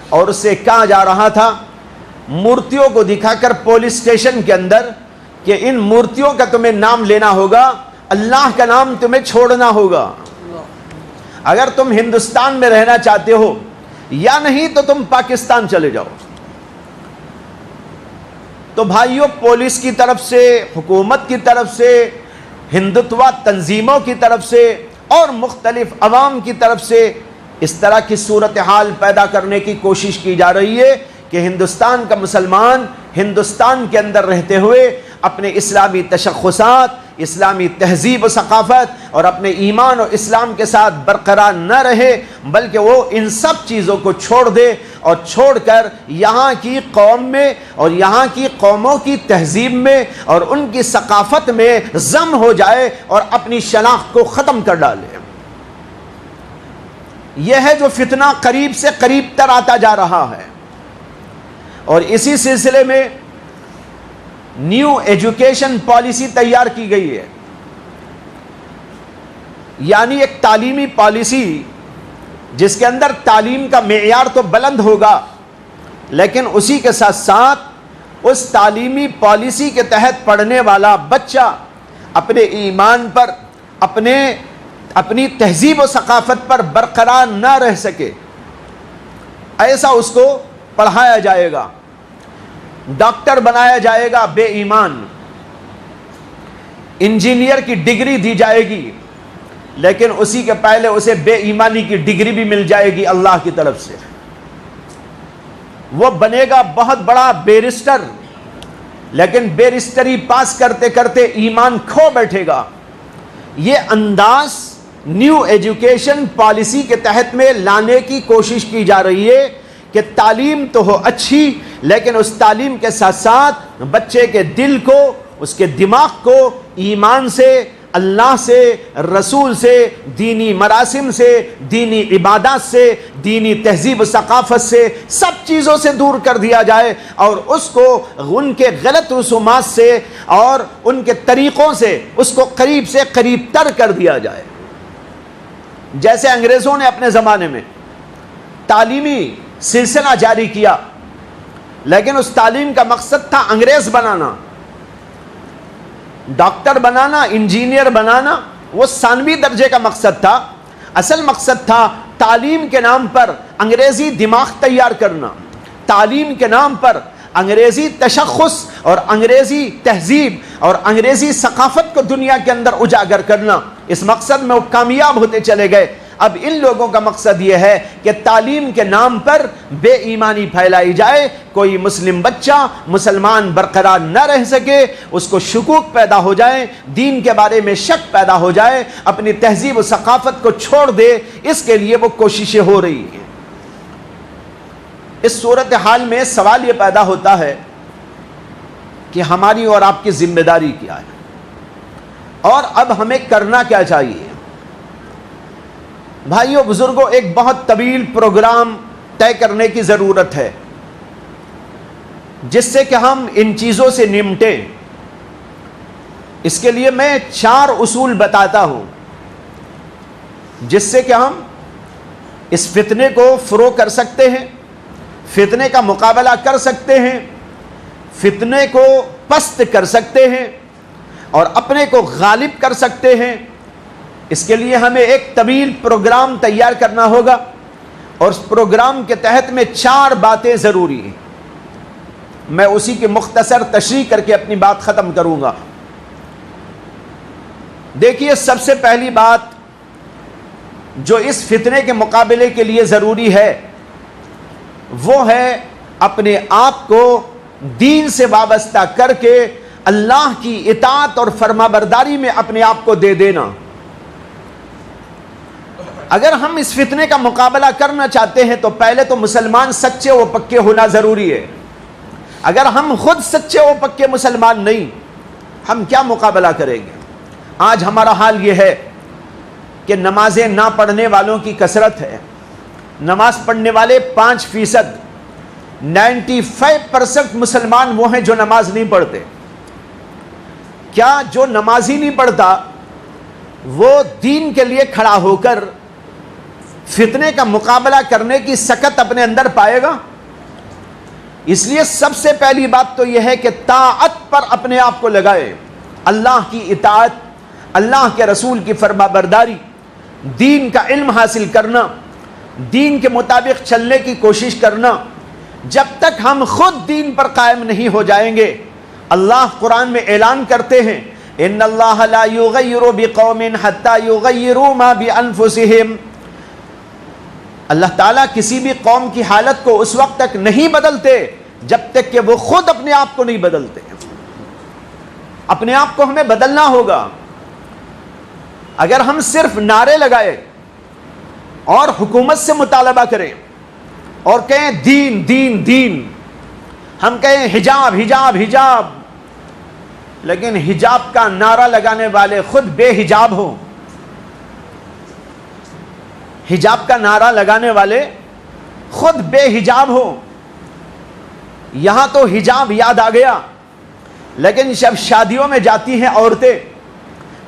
اور اس سے کہا جا رہا تھا مورتیوں کو دکھا کر پولیس اسٹیشن کے اندر کہ ان مورتیوں کا تمہیں نام لینا ہوگا، اللہ کا نام تمہیں چھوڑنا ہوگا. اگر تم ہندوستان میں رہنا چاہتے ہو یا نہیں تو تم پاکستان چلے جاؤ. تو بھائیوں، پولیس کی طرف سے، حکومت کی طرف سے، ہندوتوا تنظیموں کی طرف سے اور مختلف عوام کی طرف سے اس طرح کی صورتحال پیدا کرنے کی کوشش کی جا رہی ہے کہ ہندوستان کا مسلمان ہندوستان کے اندر رہتے ہوئے اپنے اسلامی تشخصات، اسلامی تہذیب و ثقافت اور اپنے ایمان و اسلام کے ساتھ برقرار نہ رہے، بلکہ وہ ان سب چیزوں کو چھوڑ دے اور چھوڑ کر یہاں کی قوم میں اور یہاں کی قوموں کی تہذیب میں اور ان کی ثقافت میں ضم ہو جائے اور اپنی شناخت کو ختم کر ڈالے. یہ ہے جو فتنہ قریب سے قریب تر آتا جا رہا ہے. اور اسی سلسلے میں نیو ایجوکیشن پالیسی تیار کی گئی ہے، یعنی ایک تعلیمی پالیسی جس کے اندر تعلیم کا معیار تو بلند ہوگا، لیکن اسی کے ساتھ ساتھ اس تعلیمی پالیسی کے تحت پڑھنے والا بچہ اپنے ایمان پر، اپنی تہذیب و ثقافت پر برقرار نہ رہ سکے، ایسا اس کو پڑھایا جائے گا. ڈاکٹر بنایا جائے گا بے ایمان، انجینئر کی ڈگری دی جائے گی، لیکن اسی کے پہلے اسے بے ایمانی کی ڈگری بھی مل جائے گی اللہ کی طرف سے. وہ بنے گا بہت بڑا بیرسٹر، لیکن بیرسٹری پاس کرتے کرتے ایمان کھو بیٹھے گا. یہ انداز نیو ایجوکیشن پالیسی کے تحت میں لانے کی کوشش کی جا رہی ہے کہ تعلیم تو ہو اچھی، لیکن اس تعلیم کے ساتھ ساتھ بچے کے دل کو، اس کے دماغ کو ایمان سے، اللہ سے، رسول سے، دینی مراسم سے، دینی عبادات سے، دینی تہذیب و ثقافت سے، سب چیزوں سے دور کر دیا جائے اور اس کو ان کے غلط رسومات سے اور ان کے طریقوں سے اس کو قریب سے قریب تر کر دیا جائے. جیسے انگریزوں نے اپنے زمانے میں تعلیمی سلسلہ جاری کیا، لیکن اس تعلیم کا مقصد تھا انگریز بنانا، ڈاکٹر بنانا، انجینئر بنانا، وہ ثانوی درجے کا مقصد تھا. اصل مقصد تھا تعلیم کے نام پر انگریزی دماغ تیار کرنا، تعلیم کے نام پر انگریزی تشخص اور انگریزی تہذیب اور انگریزی ثقافت کو دنیا کے اندر اجاگر کرنا. اس مقصد میں وہ کامیاب ہوتے چلے گئے. اب ان لوگوں کا مقصد یہ ہے کہ تعلیم کے نام پر بے ایمانی پھیلائی جائے، کوئی مسلم بچہ مسلمان برقرار نہ رہ سکے، اس کو شکوک پیدا ہو جائے، دین کے بارے میں شک پیدا ہو جائے، اپنی تہذیب و ثقافت کو چھوڑ دے. اس کے لیے وہ کوششیں ہو رہی ہیں. اس صورتحال میں سوال یہ پیدا ہوتا ہے کہ ہماری اور آپ کی ذمہ داری کیا ہے اور اب ہمیں کرنا کیا چاہیے. بھائیوں بزرگوں، ایک بہت طویل پروگرام طے کرنے کی ضرورت ہے جس سے کہ ہم ان چیزوں سے نمٹیں. اس کے لیے میں 4 اصول بتاتا ہوں جس سے کہ ہم اس فتنے کو فروغ کر سکتے ہیں، فتنے کا مقابلہ کر سکتے ہیں، فتنے کو پست کر سکتے ہیں اور اپنے کو غالب کر سکتے ہیں، اس کے لیے ہمیں ایک طویل پروگرام تیار کرنا ہوگا، اور اس پروگرام کے تحت میں 4 باتیں ضروری ہیں۔ میں اسی کی مختصر تشریح کر کے اپنی بات ختم کروں گا۔ دیکھیے، سب سے پہلی بات جو اس فتنے کے مقابلے کے لیے ضروری ہے وہ ہے اپنے آپ کو دین سے وابستہ کر کے اللہ کی اطاعت اور فرما برداری میں اپنے آپ کو دے دینا۔ اگر ہم اس فتنے کا مقابلہ کرنا چاہتے ہیں تو پہلے تو مسلمان سچے و پکے ہونا ضروری ہے۔ اگر ہم خود سچے و پکے مسلمان نہیں، ہم کیا مقابلہ کریں گے؟ آج ہمارا حال یہ ہے کہ نمازیں نہ پڑھنے والوں کی کثرت ہے۔ نماز پڑھنے والے 5%، 95% مسلمان وہ ہیں جو نماز نہیں پڑھتے۔ کیا جو نماز ہی نہیں پڑھتا وہ دین کے لیے کھڑا ہو کر فتنے کا مقابلہ کرنے کی سکت اپنے اندر پائے گا؟ اس لیے سب سے پہلی بات تو یہ ہے کہ طاعت پر اپنے آپ کو لگائے، اللہ کی اطاعت، اللہ کے رسول کی فرما برداری، دین کا علم حاصل کرنا، دین کے مطابق چلنے کی کوشش کرنا۔ جب تک ہم خود دین پر قائم نہیں ہو جائیں گے، اللہ قرآن میں اعلان کرتے ہیں ان اللہ لا یغیر بقوم حتی یغیروا ما بانفسہم، اللہ تعالیٰ کسی بھی قوم کی حالت کو اس وقت تک نہیں بدلتے جب تک کہ وہ خود اپنے آپ کو نہیں بدلتے۔ اپنے آپ کو ہمیں بدلنا ہوگا۔ اگر ہم صرف نعرے لگائے اور حکومت سے مطالبہ کریں اور کہیں دین دین دین، ہم کہیں حجاب حجاب حجاب، لیکن حجاب کا نعرہ لگانے والے خود بے حجاب ہوں، حجاب کا نعرہ لگانے والے خود بے حجاب ہوں، یہاں تو حجاب یاد آ گیا، لیکن جب شادیوں میں جاتی ہیں عورتیں،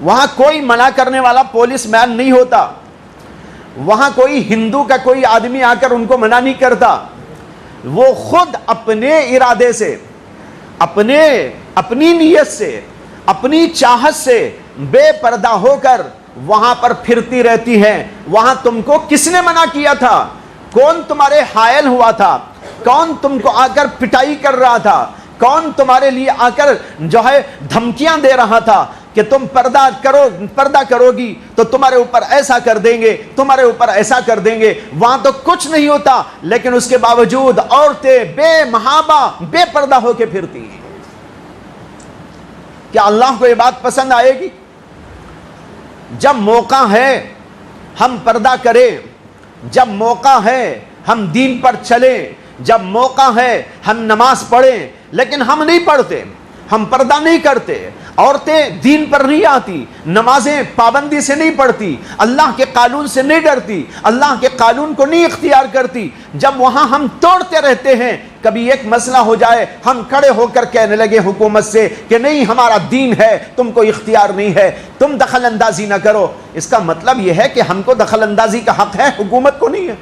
وہاں کوئی منع کرنے والا پولیس مین نہیں ہوتا، وہاں کوئی ہندو کا کوئی آدمی آ کر ان کو منع نہیں کرتا، وہ خود اپنے ارادے سے، اپنی نیت سے، اپنی چاہت سے بے پردہ ہو کر وہاں پر پھرتی رہتی ہے۔ وہاں تم کو کس نے منع کیا تھا؟ کون تمہارے حائل ہوا تھا؟ کون تم کو آ کر پٹائی کر رہا تھا؟ کون تمہارے لیے آ کر جو ہے دھمکیاں دے رہا تھا کہ تم پردہ کرو گی تو تمہارے اوپر ایسا کر دیں گے، تمہارے اوپر ایسا کر دیں گے؟ وہاں تو کچھ نہیں ہوتا، لیکن اس کے باوجود عورتیں بے محابہ بے پردہ ہو کے پھرتی ہیں۔ کیا اللہ کو یہ بات پسند آئے گی؟ جب موقع ہے ہم پردہ کریں، جب موقع ہے ہم دین پر چلیں، جب موقع ہے ہم نماز پڑھیں، لیکن ہم نہیں پڑھتے، ہم پردہ نہیں کرتے، عورتیں دین پر نہیں آتی، نمازیں پابندی سے نہیں پڑھتی، اللہ کے قانون سے نہیں ڈرتی، اللہ کے قانون کو نہیں اختیار کرتی، جب وہاں ہم توڑتے رہتے ہیں، کبھی ایک مسئلہ ہو جائے ہم کھڑے ہو کر کہنے لگے حکومت سے کہ نہیں ہمارا دین ہے، تم کو اختیار نہیں ہے، تم دخل اندازی نہ کرو، اس کا مطلب یہ ہے کہ ہم کو دخل اندازی کا حق ہے، حکومت کو نہیں ہے۔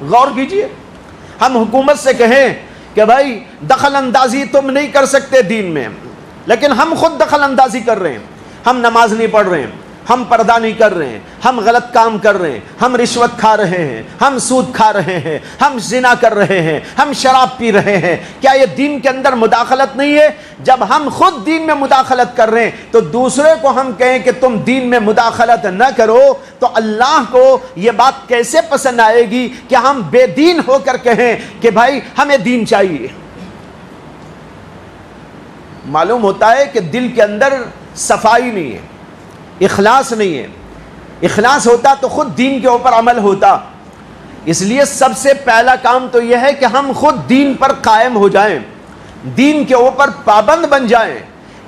غور کیجئے، ہم حکومت سے کہیں کہ بھائی دخل اندازی تم نہیں کر سکتے دین میں، لیکن ہم خود دخل اندازی کر رہے ہیں، ہم نماز نہیں پڑھ رہے ہیں، ہم پردہ نہیں کر رہے ہیں، ہم غلط کام کر رہے ہیں، ہم رشوت کھا رہے ہیں، ہم سود کھا رہے ہیں، ہم زنا کر رہے ہیں، ہم شراب پی رہے ہیں، کیا یہ دین کے اندر مداخلت نہیں ہے؟ جب ہم خود دین میں مداخلت کر رہے ہیں تو دوسرے کو ہم کہیں کہ تم دین میں مداخلت نہ کرو، تو اللہ کو یہ بات کیسے پسند آئے گی کہ ہم بے دین ہو کر کہیں کہ بھائی ہمیں دین چاہیے؟ معلوم ہوتا ہے کہ دل کے اندر صفائی نہیں ہے، اخلاص نہیں ہے۔ اخلاص ہوتا تو خود دین کے اوپر عمل ہوتا۔ اس لیے سب سے پہلا کام تو یہ ہے کہ ہم خود دین پر قائم ہو جائیں، دین کے اوپر پابند بن جائیں،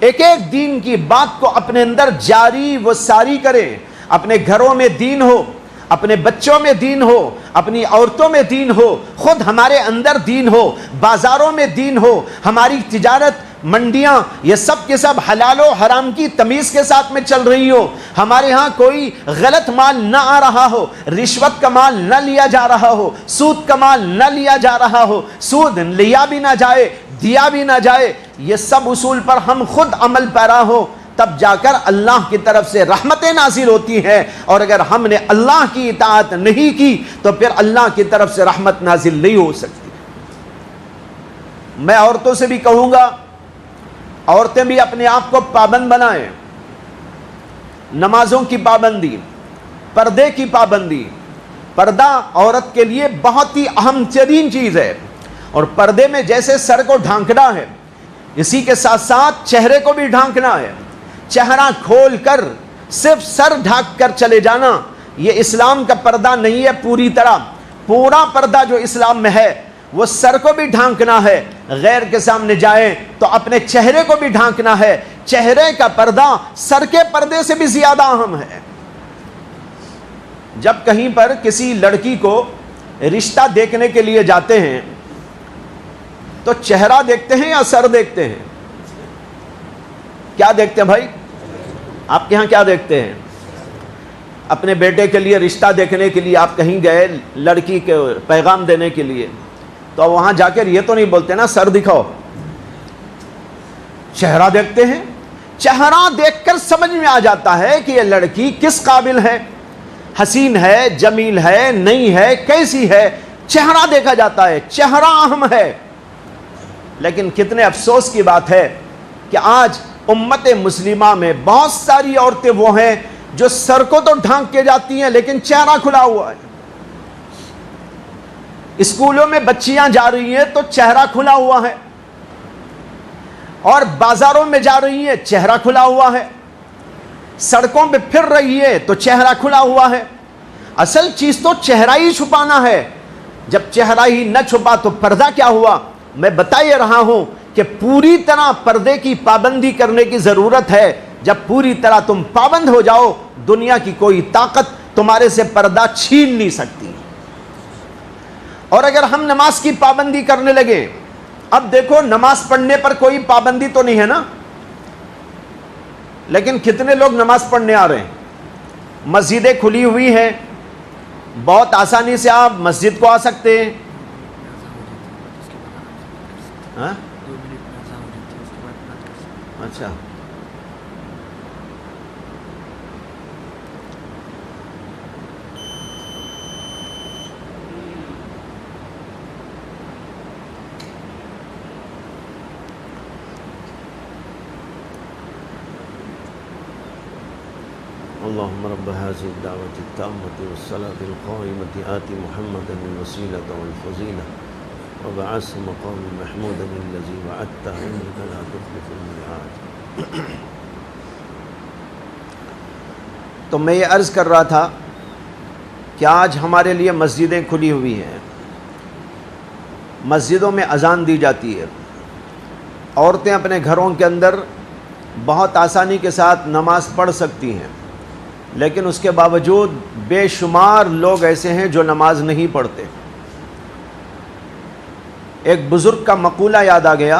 ایک ایک دین کی بات کو اپنے اندر جاری و ساری کریں۔ اپنے گھروں میں دین ہو، اپنے بچوں میں دین ہو، اپنی عورتوں میں دین ہو، خود ہمارے اندر دین ہو، بازاروں میں دین ہو، ہماری تجارت منڈیاں یہ سب کے سب حلال و حرام کی تمیز کے ساتھ میں چل رہی ہو، ہمارے ہاں کوئی غلط مال نہ آ رہا ہو، رشوت کا مال نہ لیا جا رہا ہو، سود کا مال نہ لیا جا رہا ہو، سود لیا بھی نہ جائے، دیا بھی نہ جائے، یہ سب اصول پر ہم خود عمل پیرا ہو، تب جا کر اللہ کی طرف سے رحمتیں نازل ہوتی ہیں، اور اگر ہم نے اللہ کی اطاعت نہیں کی تو پھر اللہ کی طرف سے رحمت نازل نہیں ہو سکتی۔ میں عورتوں سے بھی کہوں گا، عورتیں بھی اپنے آپ کو پابند بنائیں، نمازوں کی پابندی، پردے کی پابندی۔ پردہ عورت کے لیے بہت ہی اہم ترین چیز ہے، اور پردے میں جیسے سر کو ڈھانکنا ہے، اسی کے ساتھ ساتھ چہرے کو بھی ڈھانکنا ہے۔ چہرہ کھول کر صرف سر ڈھانک کر چلے جانا یہ اسلام کا پردہ نہیں ہے۔ پوری طرح پورا پردہ جو اسلام میں ہے وہ سر کو بھی ڈھانکنا ہے، غیر کے سامنے جائیں تو اپنے چہرے کو بھی ڈھانکنا ہے۔ چہرے کا پردہ سر کے پردے سے بھی زیادہ اہم ہے۔ جب کہیں پر کسی لڑکی کو رشتہ دیکھنے کے لیے جاتے ہیں تو چہرہ دیکھتے ہیں یا سر دیکھتے ہیں؟ کیا دیکھتے ہیں بھائی؟ آپ کے ہاں کیا دیکھتے ہیں؟ اپنے بیٹے کے لیے رشتہ دیکھنے کے لیے آپ کہیں گئے لڑکی کے پیغام دینے کے لیے، تو وہاں جا کر یہ تو نہیں بولتے نا سر دکھاؤ، چہرہ دیکھتے ہیں۔ چہرہ دیکھ کر سمجھ میں آ جاتا ہے کہ یہ لڑکی کس قابل ہے، حسین ہے، جمیل ہے، نہیں ہے، کیسی ہے، چہرہ دیکھا جاتا ہے، چہرہ اہم ہے۔ لیکن کتنے افسوس کی بات ہے کہ آج امت مسلمہ میں بہت ساری عورتیں وہ ہیں جو سر کو تو ڈھانک کے جاتی ہیں لیکن چہرہ کھلا ہوا ہے۔ اسکولوں میں بچیاں جا رہی ہیں تو چہرہ کھلا ہوا ہے، اور بازاروں میں جا رہی ہیں چہرہ کھلا ہوا ہے، سڑکوں پہ پھر رہی ہے تو چہرہ کھلا ہوا ہے۔ اصل چیز تو چہرہ ہی چھپانا ہے۔ جب چہرہ ہی نہ چھپا تو پردہ کیا ہوا؟ میں بتا یہ رہا ہوں کہ پوری طرح پردے کی پابندی کرنے کی ضرورت ہے۔ جب پوری طرح تم پابند ہو جاؤ، دنیا کی کوئی طاقت تمہارے سے پردہ چھین نہیں سکتی۔ اور اگر ہم نماز کی پابندی کرنے لگے، اب دیکھو نماز پڑھنے پر کوئی پابندی تو نہیں ہے نا، لیکن کتنے لوگ نماز پڑھنے آ رہے ہیں؟ مسجدیں کھلی ہوئی ہیں، بہت آسانی سے آپ مسجد کو آ سکتے ہیں۔ ہاں اچھا، اللهم رب هذه الدعوة التامة والصلاة القائمة آت محمدا الوسيلة والفضيلة وبعثه مقام محمودا الذي وعدته إنك لا تخلف الميعاد۔ تو میں یہ عرض کر رہا تھا کہ آج ہمارے لیے مسجدیں کھلی ہوئی ہیں، مسجدوں میں اذان دی جاتی ہے، عورتیں اپنے گھروں کے اندر بہت آسانی کے ساتھ نماز پڑھ سکتی ہیں، لیکن اس کے باوجود بے شمار لوگ ایسے ہیں جو نماز نہیں پڑھتے۔ ایک بزرگ کا مقولہ یاد آ گیا،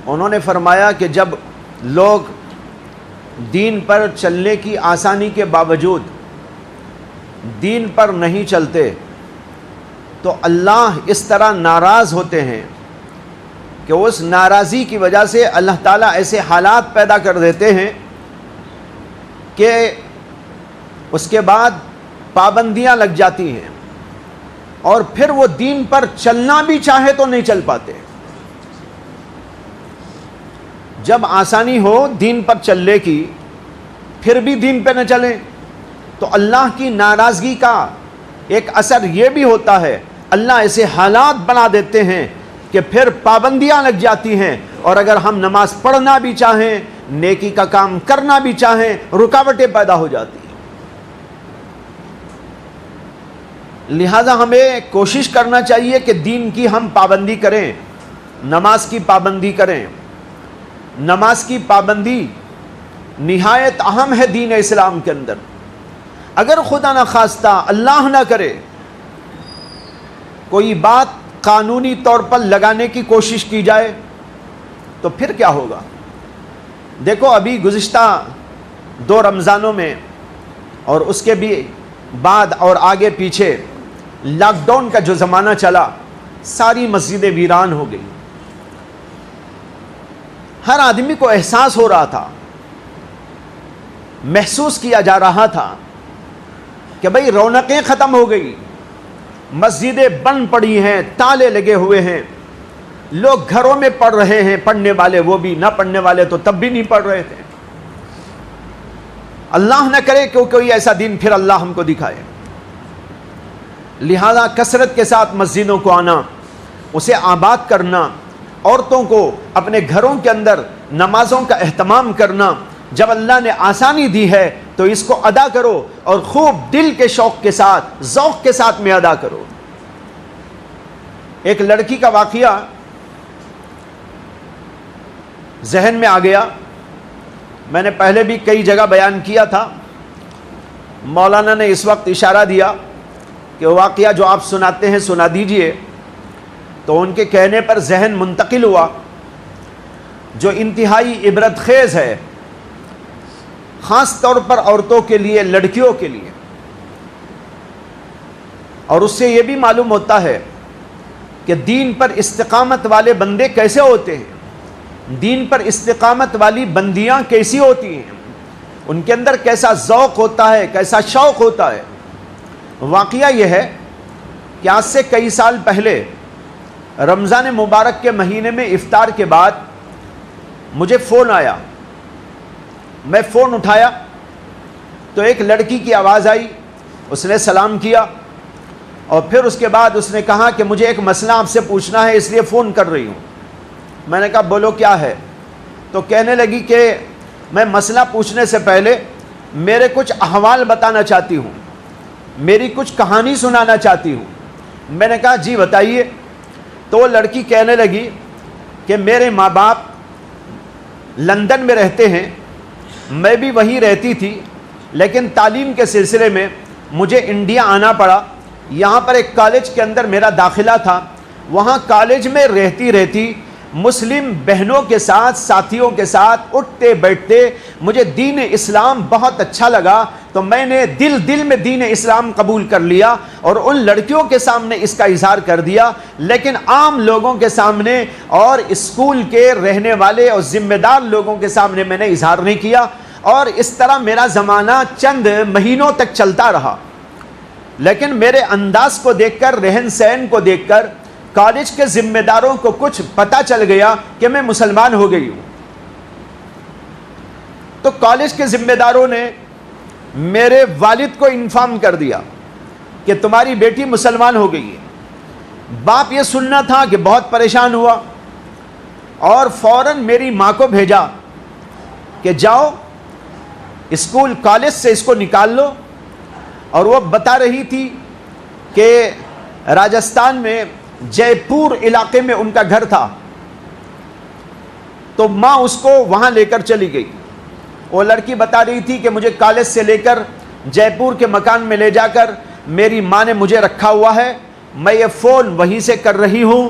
انہوں نے فرمایا کہ جب لوگ دین پر چلنے کی آسانی کے باوجود دین پر نہیں چلتے تو اللہ اس طرح ناراض ہوتے ہیں کہ اس ناراضی کی وجہ سے اللہ تعالیٰ ایسے حالات پیدا کر دیتے ہیں کہ اس کے بعد پابندیاں لگ جاتی ہیں، اور پھر وہ دین پر چلنا بھی چاہے تو نہیں چل پاتے۔ جب آسانی ہو دین پر چلنے کی پھر بھی دین پہ نہ چلیں تو اللہ کی ناراضگی کا ایک اثر یہ بھی ہوتا ہے، اللہ ایسے حالات بنا دیتے ہیں کہ پھر پابندیاں لگ جاتی ہیں، اور اگر ہم نماز پڑھنا بھی چاہیں، نیکی کا کام کرنا بھی چاہیں، رکاوٹیں پیدا ہو جاتی ہیں۔ لہذا ہمیں کوشش کرنا چاہیے کہ دین کی ہم پابندی کریں، نماز کی پابندی کریں۔ نماز کی پابندی نہایت اہم ہے دین اسلام کے اندر۔ اگر خدا نہ خواستہ، اللہ نہ کرے، کوئی بات قانونی طور پر لگانے کی کوشش کی جائے تو پھر کیا ہوگا؟ دیکھو ابھی گزشتہ 2 رمضانوں میں اور اس کے بھی بعد اور آگے پیچھے لاک ڈاؤن کا جو زمانہ چلا، ساری مسجدیں ویران ہو گئی، ہر آدمی کو احساس ہو رہا تھا، محسوس کیا جا رہا تھا کہ بھئی رونقیں ختم ہو گئی، مسجدیں بند پڑی ہیں، تالے لگے ہوئے ہیں، لوگ گھروں میں پڑھ رہے ہیں، پڑھنے والے وہ بھی، نہ پڑھنے والے تو تب بھی نہیں پڑھ رہے تھے۔ اللہ نہ کرے کہ کوئی ایسا دن پھر اللہ ہم کو دکھائے، لہذا کثرت کے ساتھ مسجدوں کو آنا، اسے آباد کرنا، عورتوں کو اپنے گھروں کے اندر نمازوں کا اہتمام کرنا، جب اللہ نے آسانی دی ہے تو اس کو ادا کرو اور خوب دل کے شوق کے ساتھ، ذوق کے ساتھ میں ادا کرو۔ ایک لڑکی کا واقعہ ذہن میں آ گیا، میں نے پہلے بھی کئی جگہ بیان کیا تھا، مولانا نے اس وقت اشارہ دیا کہ واقعہ جو آپ سناتے ہیں سنا دیجئے، تو ان کے کہنے پر ذہن منتقل ہوا جو انتہائی عبرت خیز ہے، خاص طور پر عورتوں کے لیے، لڑکیوں کے لیے۔ اور اس سے یہ بھی معلوم ہوتا ہے کہ دین پر استقامت والے بندے کیسے ہوتے ہیں، دین پر استقامت والی بندیاں کیسی ہوتی ہیں، ان کے اندر کیسا ذوق ہوتا ہے، کیسا شوق ہوتا ہے۔ واقعہ یہ ہے کہ آج سے کئی سال پہلے رمضان مبارک کے مہینے میں افطار کے بعد مجھے فون آیا، میں فون اٹھایا تو ایک لڑکی کی آواز آئی، اس نے سلام کیا اور پھر اس کے بعد اس نے کہا کہ مجھے ایک مسئلہ آپ سے پوچھنا ہے، اس لیے فون کر رہی ہوں۔ میں نے کہا بولو کیا ہے؟ تو کہنے لگی کہ میں مسئلہ پوچھنے سے پہلے میرے کچھ احوال بتانا چاہتی ہوں، میری کچھ کہانی سنانا چاہتی ہوں۔ میں نے کہا جی بتائیے۔ تو وہ لڑکی کہنے لگی کہ میرے ماں باپ لندن میں رہتے ہیں، میں بھی وہیں رہتی تھی، لیکن تعلیم کے سلسلے میں مجھے انڈیا آنا پڑا۔ یہاں پر ایک کالج کے اندر میرا داخلہ تھا، وہاں کالج میں رہتی مسلم بہنوں کے ساتھ، ساتھیوں کے ساتھ اٹھتے بیٹھتے مجھے دین اسلام بہت اچھا لگا، تو میں نے دل میں دین اسلام قبول کر لیا اور ان لڑکیوں کے سامنے اس کا اظہار کر دیا، لیکن عام لوگوں کے سامنے اور اسکول کے رہنے والے اور ذمہ دار لوگوں کے سامنے میں نے اظہار نہیں کیا۔ اور اس طرح میرا زمانہ چند مہینوں تک چلتا رہا، لیکن میرے انداز کو دیکھ کر، رہن سہن کو دیکھ کر کالج کے ذمہ داروں کو کچھ پتہ چل گیا کہ میں مسلمان ہو گئی ہوں۔ تو کالج کے ذمہ داروں نے میرے والد کو انفارم کر دیا کہ تمہاری بیٹی مسلمان ہو گئی ہے۔ باپ یہ سننا تھا کہ بہت پریشان ہوا اور فوراً میری ماں کو بھیجا کہ جاؤ اسکول کالج سے اس کو نکال لو۔ اور وہ بتا رہی تھی کہ راجستھان میں جے پور علاقے میں ان کا گھر تھا، تو ماں اس کو وہاں لے کر چلی گئی۔ وہ لڑکی بتا رہی تھی کہ مجھے کالج سے لے کر جے پور کے مکان میں لے جا کر میری ماں نے مجھے رکھا ہوا ہے، میں یہ فون وہیں سے کر رہی ہوں،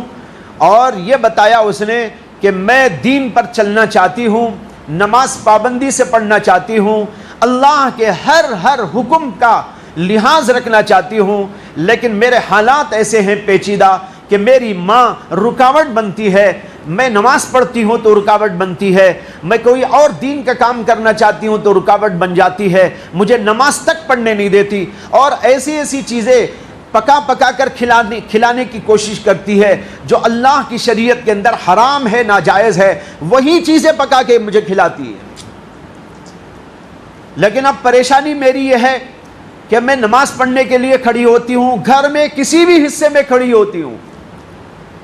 اور یہ بتایا اس نے کہ میں دین پر چلنا چاہتی ہوں، نماز پابندی سے پڑھنا چاہتی ہوں، اللہ کے ہر حکم کا لحاظ رکھنا چاہتی ہوں، لیکن میرے حالات ایسے ہیں پیچیدہ کہ میری ماں رکاوٹ بنتی ہے، میں نماز پڑھتی ہوں تو رکاوٹ بنتی ہے، میں کوئی اور دین کا کام کرنا چاہتی ہوں تو رکاوٹ بن جاتی ہے، مجھے نماز تک پڑھنے نہیں دیتی، اور ایسی چیزیں پکا کر کھلانے کی کوشش کرتی ہے جو اللہ کی شریعت کے اندر حرام ہے، ناجائز ہے، وہی چیزیں پکا کے مجھے کھلاتی ہے۔ لیکن اب پریشانی میری یہ ہے کہ میں نماز پڑھنے کے لیے کھڑی ہوتی ہوں، گھر میں کسی بھی حصے میں کھڑی ہوتی ہوں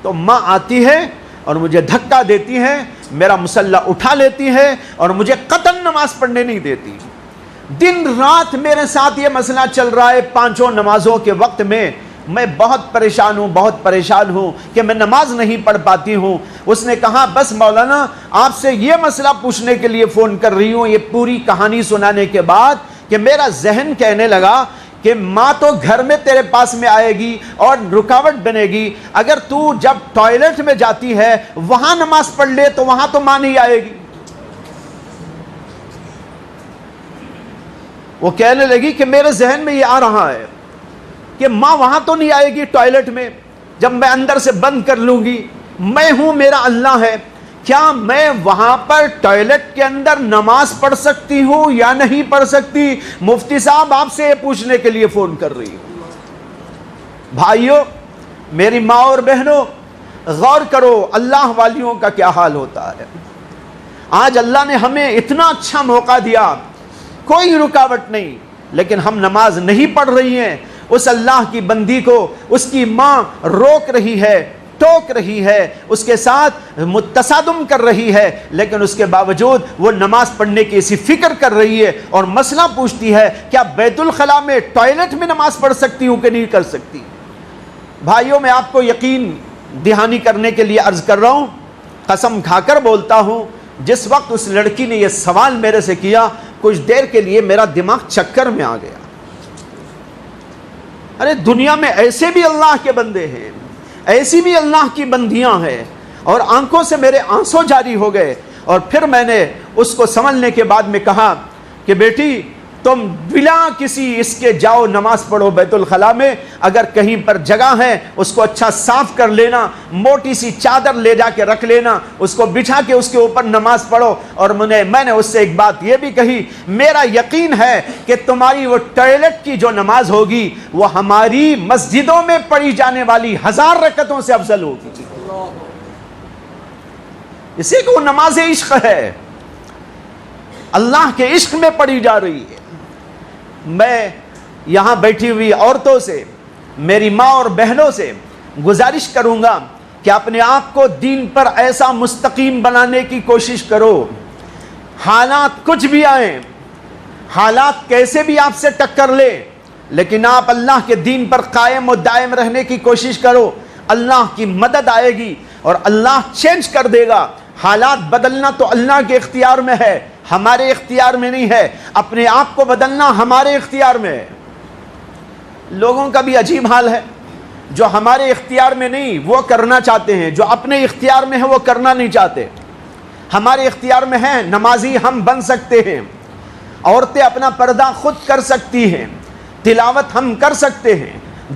تو ماں آتی ہے اور مجھے دھکا دیتی ہے، میرا مصلی اٹھا لیتی ہے اور مجھے قطعاً نماز پڑھنے نہیں دیتی۔ دن رات میرے ساتھ یہ مسئلہ چل رہا ہے، پانچوں نمازوں کے وقت میں بہت پریشان ہوں کہ میں نماز نہیں پڑھ پاتی ہوں۔ اس نے کہا بس مولانا آپ سے یہ مسئلہ پوچھنے کے لیے فون کر رہی ہوں۔ یہ پوری کہانی سنانے کے بعد کہ میرا ذہن کہنے لگا کہ ماں تو گھر میں تیرے پاس میں آئے گی اور رکاوٹ بنے گی، اگر تو جب ٹوائلٹ میں جاتی ہے وہاں نماز پڑھ لے تو وہاں تو ماں نہیں آئے گی۔ وہ کہنے لگی کہ میرے ذہن میں یہ آ رہا ہے کہ ماں وہاں تو نہیں آئے گی ٹوائلٹ میں، جب میں اندر سے بند کر لوں گی، میں ہوں میرا اللہ ہے، کیا میں وہاں پر ٹوائلٹ کے اندر نماز پڑھ سکتی ہوں یا نہیں پڑھ سکتی؟ مفتی صاحب آپ سے یہ پوچھنے کے لیے فون کر رہی ہوں۔ بھائیوں، میری ماں اور بہنوں، غور کرو اللہ والیوں کا کیا حال ہوتا ہے۔ آج اللہ نے ہمیں اتنا اچھا موقع دیا، کوئی رکاوٹ نہیں، لیکن ہم نماز نہیں پڑھ رہی ہیں۔ اس اللہ کی بندی کو اس کی ماں روک رہی ہے، ٹوک رہی ہے، اس کے ساتھ متصادم کر رہی ہے، لیکن اس کے باوجود وہ نماز پڑھنے کی ایسی فکر کر رہی ہے اور مسئلہ پوچھتی ہے کیا بیت الخلاء میں ٹوائلٹ میں نماز پڑھ سکتی ہوں کہ نہیں کر سکتی؟ بھائیوں، میں آپ کو یقین دہانی کرنے کے لیے عرض کر رہا ہوں، قسم کھا کر بولتا ہوں، جس وقت اس لڑکی نے یہ سوال میرے سے کیا، کچھ دیر کے لیے میرا دماغ چکر میں آ گیا۔ ارے دنیا میں ایسے بھی اللہ کے بندے ہیں، ایسی بھی اللہ کی بندیاں ہیں، اور آنکھوں سے میرے آنسو جاری ہو گئے۔ اور پھر میں نے اس کو سمجھنے کے بعد میں کہا کہ بیٹی تم بلا کسی اس کے جاؤ نماز پڑھو بیت الخلاء میں، اگر کہیں پر جگہ ہے اس کو اچھا صاف کر لینا، موٹی سی چادر لے جا کے رکھ لینا، اس کو بچھا کے اس کے اوپر نماز پڑھو۔ اور میں نے اس سے ایک بات یہ بھی کہی، میرا یقین ہے کہ تمہاری وہ ٹوائلٹ کی جو نماز ہوگی وہ ہماری مسجدوں میں پڑھی جانے والی 1000 رکعتوں سے افضل ہوگی، اسی کو نماز عشق ہے، اللہ کے عشق میں پڑھی جا رہی ہے۔ میں یہاں بیٹھی ہوئی عورتوں سے، میری ماں اور بہنوں سے گزارش کروں گا کہ اپنے آپ کو دین پر ایسا مستقیم بنانے کی کوشش کرو، حالات کچھ بھی آئیں، حالات کیسے بھی آپ سے ٹکر لے، لیکن آپ اللہ کے دین پر قائم و دائم رہنے کی کوشش کرو، اللہ کی مدد آئے گی اور اللہ چینج کر دے گا۔ حالات بدلنا تو اللہ کے اختیار میں ہے، ہمارے اختیار میں نہیں ہے۔ اپنے آپ کو بدلنا ہمارے اختیار میں ہے۔ لوگوں کا بھی عجیب حال ہے، جو ہمارے اختیار میں نہیں وہ کرنا چاہتے ہیں، جو اپنے اختیار میں ہے وہ کرنا نہیں چاہتے۔ ہمارے اختیار میں ہے، نمازی ہم بن سکتے ہیں، عورتیں اپنا پردہ خود کر سکتی ہیں، تلاوت ہم کر سکتے ہیں،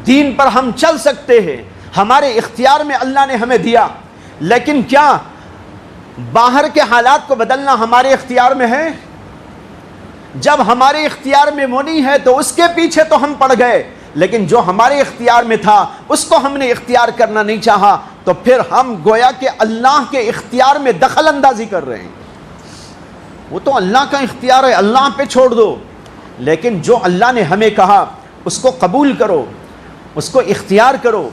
دین پر ہم چل سکتے ہیں، ہمارے اختیار میں اللہ نے ہمیں دیا۔ لیکن کیا باہر کے حالات کو بدلنا ہمارے اختیار میں ہے؟ جب ہمارے اختیار میں وہ نہیں ہے تو اس کے پیچھے تو ہم پڑ گئے، لیکن جو ہمارے اختیار میں تھا اس کو ہم نے اختیار کرنا نہیں چاہا، تو پھر ہم گویا کہ اللہ کے اختیار میں دخل اندازی کر رہے ہیں۔ وہ تو اللہ کا اختیار ہے، اللہ پہ چھوڑ دو، لیکن جو اللہ نے ہمیں کہا اس کو قبول کرو، اس کو اختیار کرو،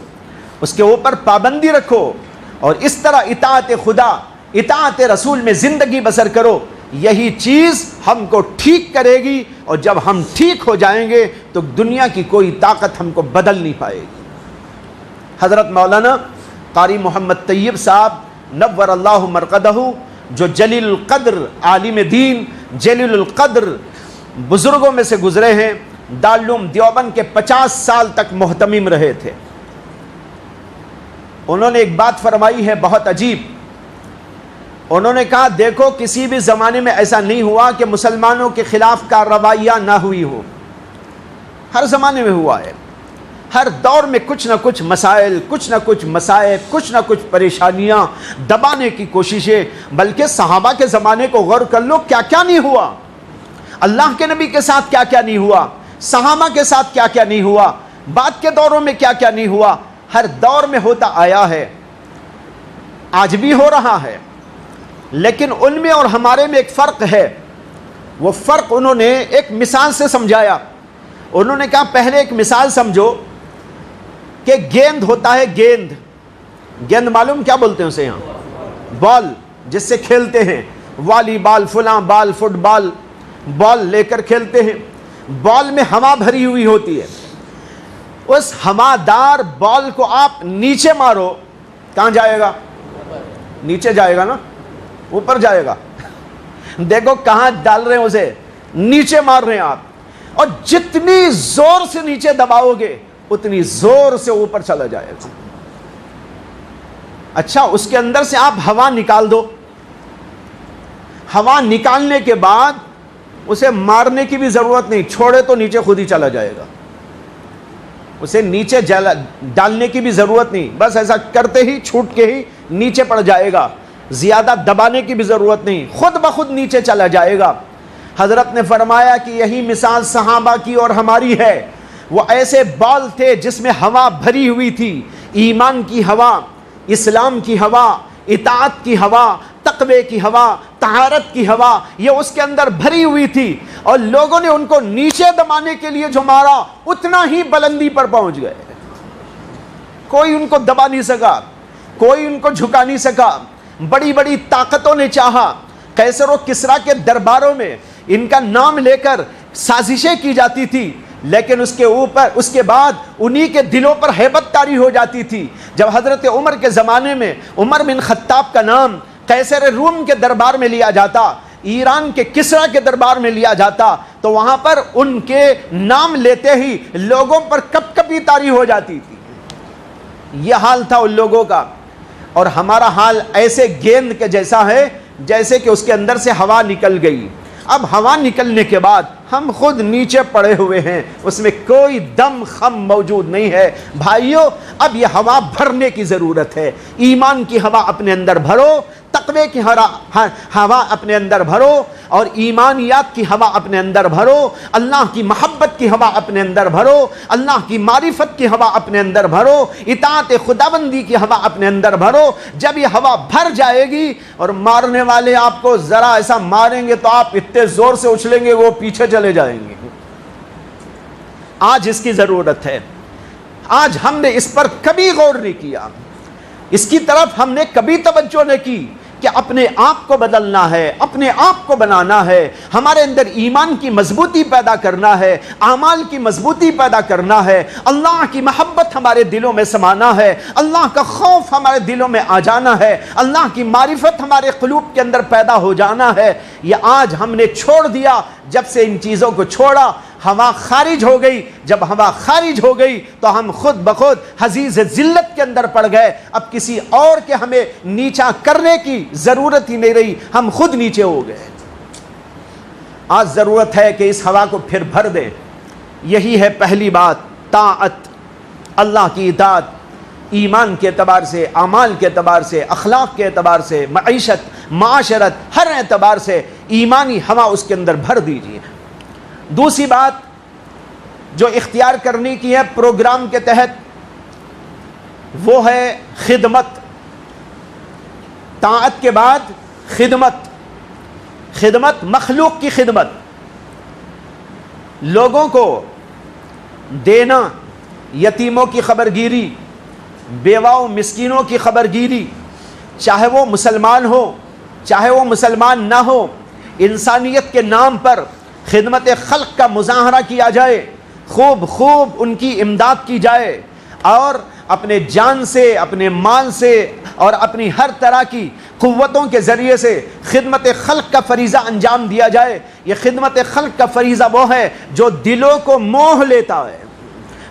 اس کے اوپر پابندی رکھو، اور اس طرح اطاعت خدا، اطاعت رسول میں زندگی بسر کرو۔ یہی چیز ہم کو ٹھیک کرے گی، اور جب ہم ٹھیک ہو جائیں گے تو دنیا کی کوئی طاقت ہم کو بدل نہیں پائے گی۔ حضرت مولانا قاری محمد طیب صاحب نور اللہ مرقدہ، جو جلیل القدر عالم دین، جلیل القدر بزرگوں میں سے گزرے ہیں، دارالعلوم دیوبند کے 50 سال تک محتمم رہے تھے، انہوں نے ایک بات فرمائی ہے بہت عجیب۔ انہوں نے کہا دیکھو کسی بھی زمانے میں ایسا نہیں ہوا کہ مسلمانوں کے خلاف کارروائیاں نہ ہوئی ہو، ہر زمانے میں ہوا ہے، ہر دور میں کچھ نہ کچھ مسائل، کچھ نہ کچھ مصائب، کچھ نہ کچھ پریشانیاں، دبانے کی کوششیں۔ بلکہ صحابہ کے زمانے کو غور کر لو، کیا کیا نہیں ہوا، اللہ کے نبی کے ساتھ کیا کیا نہیں ہوا، صحابہ کے ساتھ کیا کیا نہیں ہوا، بعد کے دوروں میں کیا کیا نہیں ہوا، ہر دور میں ہوتا آیا ہے، آج بھی ہو رہا ہے۔ لیکن ان میں اور ہمارے میں ایک فرق ہے، وہ فرق انہوں نے ایک مثال سے سمجھایا۔ انہوں نے کہا پہلے ایک مثال سمجھو کہ گیند ہوتا ہے، گیند، گیند معلوم کیا بولتے ہیں اسے یہاں؟ بال، جس سے کھیلتے ہیں، والی بال، فلاں بال، فٹ بال، بال لے کر کھیلتے ہیں۔ بال میں ہوا بھری ہوئی ہوتی ہے، اس ہوادار بال کو آپ نیچے مارو، کہاں جائے گا؟ نیچے جائے گا نا، اوپر جائے گا؟ دیکھو کہاں ڈال رہے ہیں اسے، نیچے مار رہے ہیں آپ، اور جتنی زور سے نیچے دباؤ گے اتنی زور سے اوپر چلا جائے گا۔ اچھا، اس کے اندر سے آپ ہوا نکال دو، ہوا نکالنے کے بعد اسے مارنے کی بھی ضرورت نہیں، چھوڑے تو نیچے خود ہی چلا جائے گا، اسے نیچے ڈالنے کی بھی ضرورت نہیں، بس ایسا کرتے ہی چھوٹ کے ہی نیچے پڑ جائے گا۔ زیادہ دبانے کی بھی ضرورت نہیں، خود بخود نیچے چلا جائے گا۔ حضرت نے فرمایا کہ یہی مثال صحابہ کی اور ہماری ہے۔ وہ ایسے بال تھے جس میں ہوا بھری ہوئی تھی، ایمان کی ہوا، اسلام کی ہوا، اطاعت کی ہوا، تقوی کی ہوا، طہارت کی ہوا، یہ اس کے اندر بھری ہوئی تھی، اور لوگوں نے ان کو نیچے دبانے کے لیے جو مارا اتنا ہی بلندی پر پہنچ گئے۔ کوئی ان کو دبا نہیں سکا، کوئی ان کو جھکا نہیں سکا۔ بڑی بڑی طاقتوں نے چاہا، قیصر و کسریٰ کے درباروں میں ان کا نام لے کر سازشیں کی جاتی تھی، لیکن اس کے بعد انہی کے دلوں پر ہیبت طاری ہو جاتی تھی۔ جب حضرت عمر کے زمانے میں عمر بن خطاب کا نام قیصر روم کے دربار میں لیا جاتا، ایران کے کسریٰ کے دربار میں لیا جاتا، تو وہاں پر ان کے نام لیتے ہی لوگوں پر کپ کپی طاری ہو جاتی تھی۔ یہ حال تھا ان لوگوں کا، اور ہمارا حال ایسے گیند کے جیسا ہے جیسے کہ اس کے اندر سے ہوا نکل گئی۔ اب ہوا نکلنے کے بعد ہم خود نیچے پڑے ہوئے ہیں، اس میں کوئی دم خم موجود نہیں ہے۔ بھائیو، اب یہ ہوا بھرنے کی ضرورت ہے۔ ایمان کی ہوا اپنے اندر بھرو، تقوی کی ہوا اپنے اندر بھرو، اور ایمانیات کی ہوا اپنے اندر بھرو، اللہ کی محبت کی ہوا اپنے اندر بھرو، اللہ کی معرفت کی ہوا اپنے اندر بھرو، اطاعت خداوندی کی ہوا اپنے اندر بھرو۔ جب یہ ہوا بھر جائے گی اور مارنے والے آپ کو ذرا ایسا ماریں گے تو آپ اتنے زور سے اچھلیں گے وہ پیچھے چلے جائیں گے۔ آج اس کی ضرورت ہے۔ آج ہم نے اس پر کبھی غور نہیں کیا، اس کی طرف ہم نے کبھی توجہ نہیں کی کہ اپنے آپ کو بدلنا ہے، اپنے آپ کو بنانا ہے، ہمارے اندر ایمان کی مضبوطی پیدا کرنا ہے، اعمال کی مضبوطی پیدا کرنا ہے، اللہ کی محبت ہمارے دلوں میں سمانا ہے، اللہ کا خوف ہمارے دلوں میں آ جانا ہے، اللہ کی معرفت ہمارے قلوب کے اندر پیدا ہو جانا ہے۔ یہ آج ہم نے چھوڑ دیا۔ جب سے ان چیزوں کو چھوڑا، ہوا خارج ہو گئی۔ جب ہوا خارج ہو گئی تو ہم خود بخود حضیض ذلت کے اندر پڑ گئے۔ اب کسی اور کے ہمیں نیچا کرنے کی ضرورت ہی نہیں رہی، ہم خود نیچے ہو گئے۔ آج ضرورت ہے کہ اس ہوا کو پھر بھر دیں۔ یہی ہے پہلی بات، طاعت، اللہ کی اطاعت، ایمان کے اعتبار سے، اعمال کے اعتبار سے، اخلاق کے اعتبار سے، معیشت، معاشرت، ہر اعتبار سے ایمانی ہوا اس کے اندر بھر دیجیے۔ دوسری بات جو اختیار کرنے کی ہے پروگرام کے تحت، وہ ہے خدمت۔ طاعت کے بعد خدمت، مخلوق کی خدمت، لوگوں کو دینا، یتیموں کی خبرگیری، بیواؤں مسکینوں کی خبرگیری، چاہے وہ مسلمان ہو چاہے وہ مسلمان نہ ہو، انسانیت کے نام پر خدمت خلق کا مظاہرہ کیا جائے، خوب ان کی امداد کی جائے، اور اپنے جان سے، اپنے مال سے، اور اپنی ہر طرح کی قوتوں کے ذریعے سے خدمت خلق کا فریضہ انجام دیا جائے۔ یہ خدمت خلق کا فریضہ وہ ہے جو دلوں کو موہ لیتا ہے،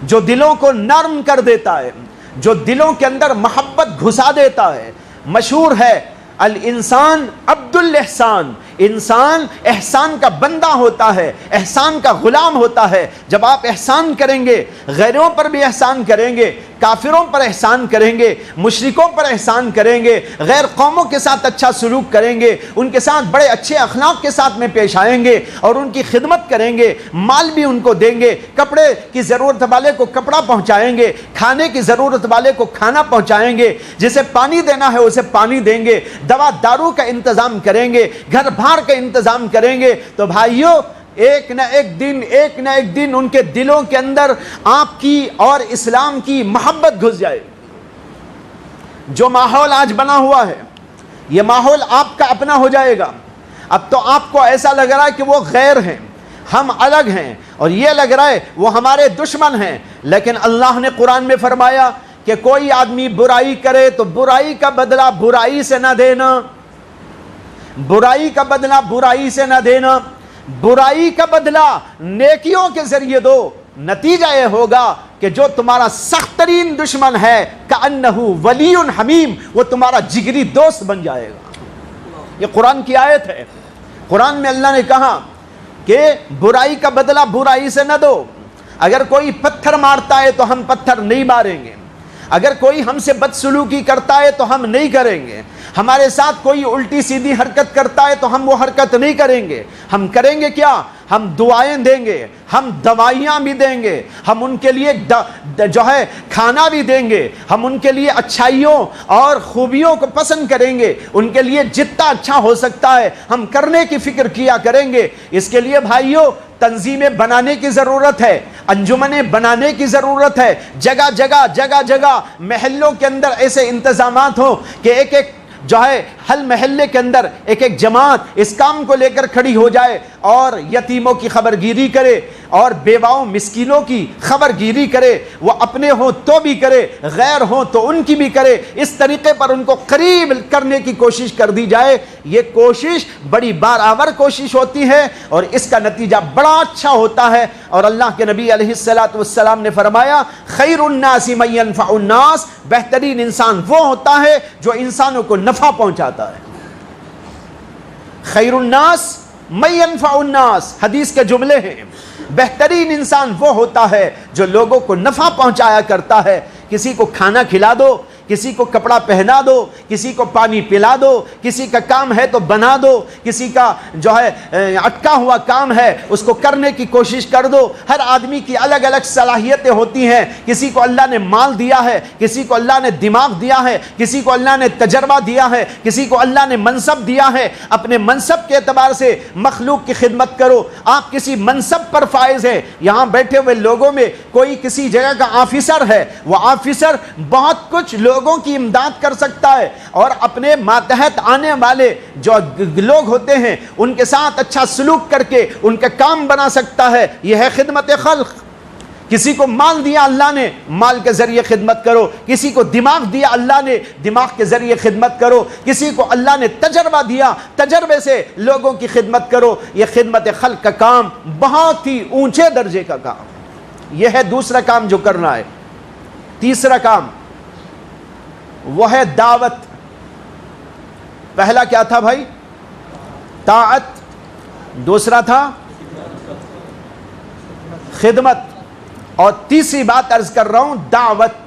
جو دلوں کو نرم کر دیتا ہے، جو دلوں کے اندر محبت گھسا دیتا ہے۔ مشہور ہے الانسان عبد الاحسان، انسان احسان کا بندہ ہوتا ہے، احسان کا غلام ہوتا ہے۔ جب آپ احسان کریں گے، غیروں پر بھی احسان کریں گے، کافروں پر احسان کریں گے، مشرکوں پر احسان کریں گے، غیر قوموں کے ساتھ اچھا سلوک کریں گے، ان کے ساتھ بڑے اچھے اخلاق کے ساتھ میں پیش آئیں گے، اور ان کی خدمت کریں گے، مال بھی ان کو دیں گے، کپڑے کی ضرورت والے کو کپڑا پہنچائیں گے، کھانے کی ضرورت والے کو کھانا پہنچائیں گے، جسے پانی دینا ہے اسے پانی دیں گے، دوا دارو کا انتظام کریں گے، گھر بھار کا انتظام کریں گے، تو بھائیو ایک نہ ایک دن ان کے دلوں کے اندر آپ کی اور اسلام کی محبت گھس جائے۔ جو ماحول آج بنا ہوا ہے، یہ ماحول آپ کا اپنا ہو جائے گا۔ اب تو آپ کو ایسا لگ رہا ہے کہ وہ غیر ہیں، ہم الگ ہیں، اور یہ لگ رہا ہے وہ ہمارے دشمن ہیں، لیکن اللہ نے قرآن میں فرمایا کہ کوئی آدمی برائی کرے تو برائی کا بدلہ برائی سے نہ دینا، برائی کا بدلہ برائی سے نہ دینا، برائی کا بدلہ نیکیوں کے ذریعے دو۔ نتیجہ یہ ہوگا کہ جو تمہارا سخت ترین دشمن ہے کأنہ ولی حمیم، وہ تمہارا جگری دوست بن جائے گا۔ یہ قرآن کی آیت ہے۔ قرآن میں اللہ نے کہا کہ برائی کا بدلہ برائی سے نہ دو۔ اگر کوئی پتھر مارتا ہے تو ہم پتھر نہیں ماریں گے، اگر کوئی ہم سے بدسلوکی کرتا ہے تو ہم نہیں کریں گے، ہمارے ساتھ کوئی الٹی سیدھی حرکت کرتا ہے تو ہم وہ حرکت نہیں کریں گے۔ ہم کریں گے کیا؟ ہم دعائیں دیں گے، ہم دوائیاں بھی دیں گے، ہم ان کے لیے جو ہے کھانا بھی دیں گے، ہم ان کے لیے اچھائیوں اور خوبیوں کو پسند کریں گے، ان کے لیے جتنا اچھا ہو سکتا ہے ہم کرنے کی فکر کیا کریں گے۔ اس کے لیے بھائیوں تنظیمیں بنانے کی ضرورت ہے، انجمنیں بنانے کی ضرورت ہے، جگہ جگہ محلوں کے اندر ایسے انتظامات ہوں کہ ایک ایک جو ہے ہر محلے کے اندر ایک ایک جماعت اس کام کو لے کر کھڑی ہو جائے اور یتیموں کی خبرگیری کرے اور بیواؤں مسکینوں کی خبرگیری کرے، وہ اپنے ہوں تو بھی کرے، غیر ہوں تو ان کی بھی کرے، اس طریقے پر ان کو قریب کرنے کی کوشش کر دی جائے۔ یہ کوشش بڑی بارآور کوشش ہوتی ہے اور اس کا نتیجہ بڑا اچھا ہوتا ہے، اور اللہ کے نبی علیہ السلام نے فرمایا خیر الناس من ينفع الناس، بہترین انسان وہ ہوتا ہے جو انسانوں کو نفع پہنچاتا ہے۔ خیر الناس من ينفع الناس حدیث کے جملے ہیں، بہترین انسان وہ ہوتا ہے جو لوگوں کو نفع پہنچایا کرتا ہے۔ کسی کو کھانا کھلا دو، کسی کو کپڑا پہنا دو، کسی کو پانی پلا دو، کسی کا کام ہے تو بنا دو، کسی کا جو ہے اٹکا ہوا کام ہے اس کو کرنے کی کوشش کر دو۔ ہر آدمی کی الگ الگ صلاحیتیں ہوتی ہیں، کسی کو اللہ نے مال دیا ہے، کسی کو اللہ نے دماغ دیا ہے، کسی کو اللہ نے تجربہ دیا ہے، کسی کو اللہ نے منصب دیا ہے۔ اپنے منصب کے اعتبار سے مخلوق کی خدمت کرو۔ آپ کسی منصب پر فائز ہیں، یہاں بیٹھے ہوئے لوگوں میں کوئی کسی جگہ کا آفیسر ہے، وہ آفیسر بہت کچھ لوگوں کی امداد کر سکتا ہے اور اپنے ماتحت آنے والے جو لوگ ہوتے ہیں ان کے ساتھ اچھا سلوک کر کے ان کا کام بنا سکتا ہے۔ یہ ہے خدمت خلق۔ کسی کو مال دیا اللہ نے، مال کے ذریعے خدمت کرو۔ کسی کو دماغ دیا اللہ نے، دماغ کے ذریعے خدمت کرو۔ کسی کو اللہ نے تجربہ دیا، تجربے سے لوگوں کی خدمت کرو۔ یہ خدمت خلق کا کام بہت ہی اونچے درجے کا کام، یہ ہے دوسرا کام جو کرنا ہے۔ تیسرا کام وہ ہے دعوت۔ پہلا کیا تھا بھائی؟ طاعت، دوسرا تھا خدمت، اور تیسری بات عرض کر رہا ہوں دعوت۔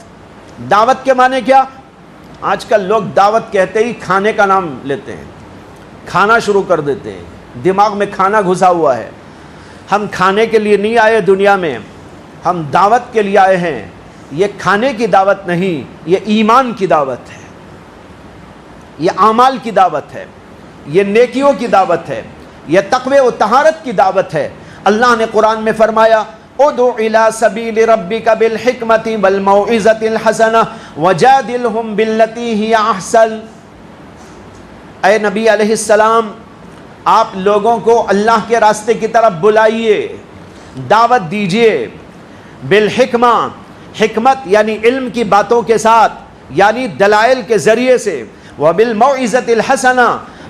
دعوت کے معنی کیا؟ آج کل لوگ دعوت کہتے ہی کھانے کا نام لیتے ہیں، کھانا شروع کر دیتے ہیں، دماغ میں کھانا گھسا ہوا ہے۔ ہم کھانے کے لیے نہیں آئے دنیا میں، ہم دعوت کے لیے آئے ہیں۔ یہ کھانے کی دعوت نہیں، یہ ایمان کی دعوت ہے، یہ اعمال کی دعوت ہے، یہ نیکیوں کی دعوت ہے، یہ تقوی و طہارت کی دعوت ہے۔ اللہ نے قرآن میں فرمایا ادع الی سبیل ربک بالحکمۃ والموعظۃ الحسنہ وجادلہم باللتی ہی احسن۔ اے نبی علیہ السلام، آپ لوگوں کو اللہ کے راستے کی طرف بلائیے، دعوت دیجئے، بالحکمہ، حکمت یعنی علم کی باتوں کے ساتھ، یعنی دلائل کے ذریعے سے، وبالموعظۃ الحسنہ،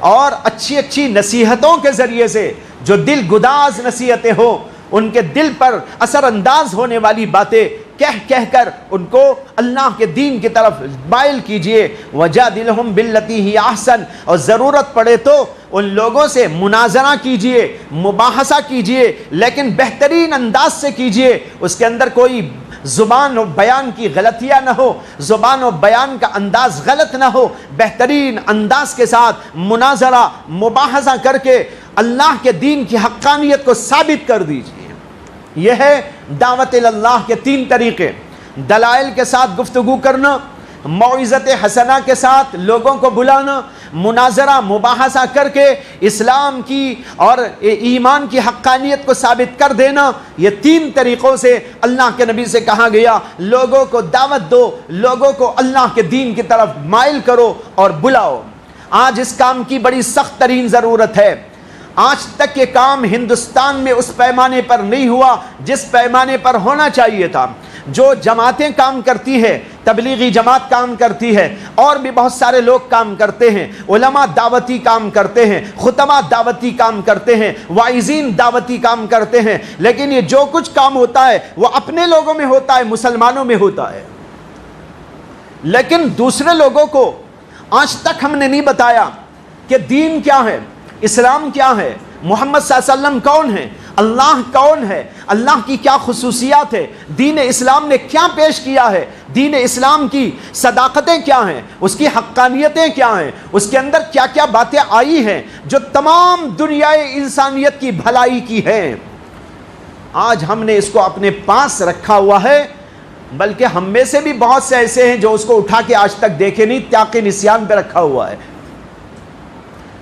اور اچھی اچھی نصیحتوں کے ذریعے سے، جو دل گداز نصیحتیں ہوں، ان کے دل پر اثر انداز ہونے والی باتیں کہہ کر ان کو اللہ کے دین کی طرف مائل کیجئے۔ وجادلہم باللتی ہی احسن، اور ضرورت پڑے تو ان لوگوں سے مناظرہ کیجئے، مباحثہ کیجئے، لیکن بہترین انداز سے کیجئے، اس کے اندر کوئی زبان و بیان کی غلطیاں نہ ہو، زبان و بیان کا انداز غلط نہ ہو، بہترین انداز کے ساتھ مناظرہ مباحثہ کر کے اللہ کے دین کی حقانیت کو ثابت کر دیجئے۔ یہ ہے دعوت اللہ کے تین طریقے: دلائل کے ساتھ گفتگو کرنا، موعظت حسنہ کے ساتھ لوگوں کو بلانا، مناظرہ مباحثہ کر کے اسلام کی اور ایمان کی حقانیت کو ثابت کر دینا۔ یہ تین طریقوں سے اللہ کے نبی سے کہا گیا لوگوں کو دعوت دو، لوگوں کو اللہ کے دین کی طرف مائل کرو اور بلاؤ۔ آج اس کام کی بڑی سخت ترین ضرورت ہے۔ آج تک یہ کام ہندوستان میں اس پیمانے پر نہیں ہوا جس پیمانے پر ہونا چاہیے تھا۔ جو جماعتیں کام کرتی ہے، تبلیغی جماعت کام کرتی ہے، اور بھی بہت سارے لوگ کام کرتے ہیں، علماء دعوتی کام کرتے ہیں، خطبہ دعوتی کام کرتے ہیں، واعظین دعوتی کام کرتے ہیں، لیکن یہ جو کچھ کام ہوتا ہے وہ اپنے لوگوں میں ہوتا ہے، مسلمانوں میں ہوتا ہے، لیکن دوسرے لوگوں کو آج تک ہم نے نہیں بتایا کہ دین کیا ہے، اسلام کیا ہے، محمد صلی اللہ علیہ وسلم کون ہے، اللہ کون ہے، اللہ کی کیا خصوصیات ہے، دین اسلام نے کیا پیش کیا ہے، دین اسلام کی صداقتیں کیا ہیں، اس کی حقانیتیں کیا ہیں، اس کے اندر کیا کیا باتیں آئی ہیں جو تمام دنیائے انسانیت کی بھلائی کی ہیں، آج ہم نے اس کو اپنے پاس رکھا ہوا ہے، بلکہ ہم میں سے بھی بہت سے ایسے ہیں جو اس کو اٹھا کے آج تک دیکھے نہیں، طاق نسیان پہ رکھا ہوا ہے۔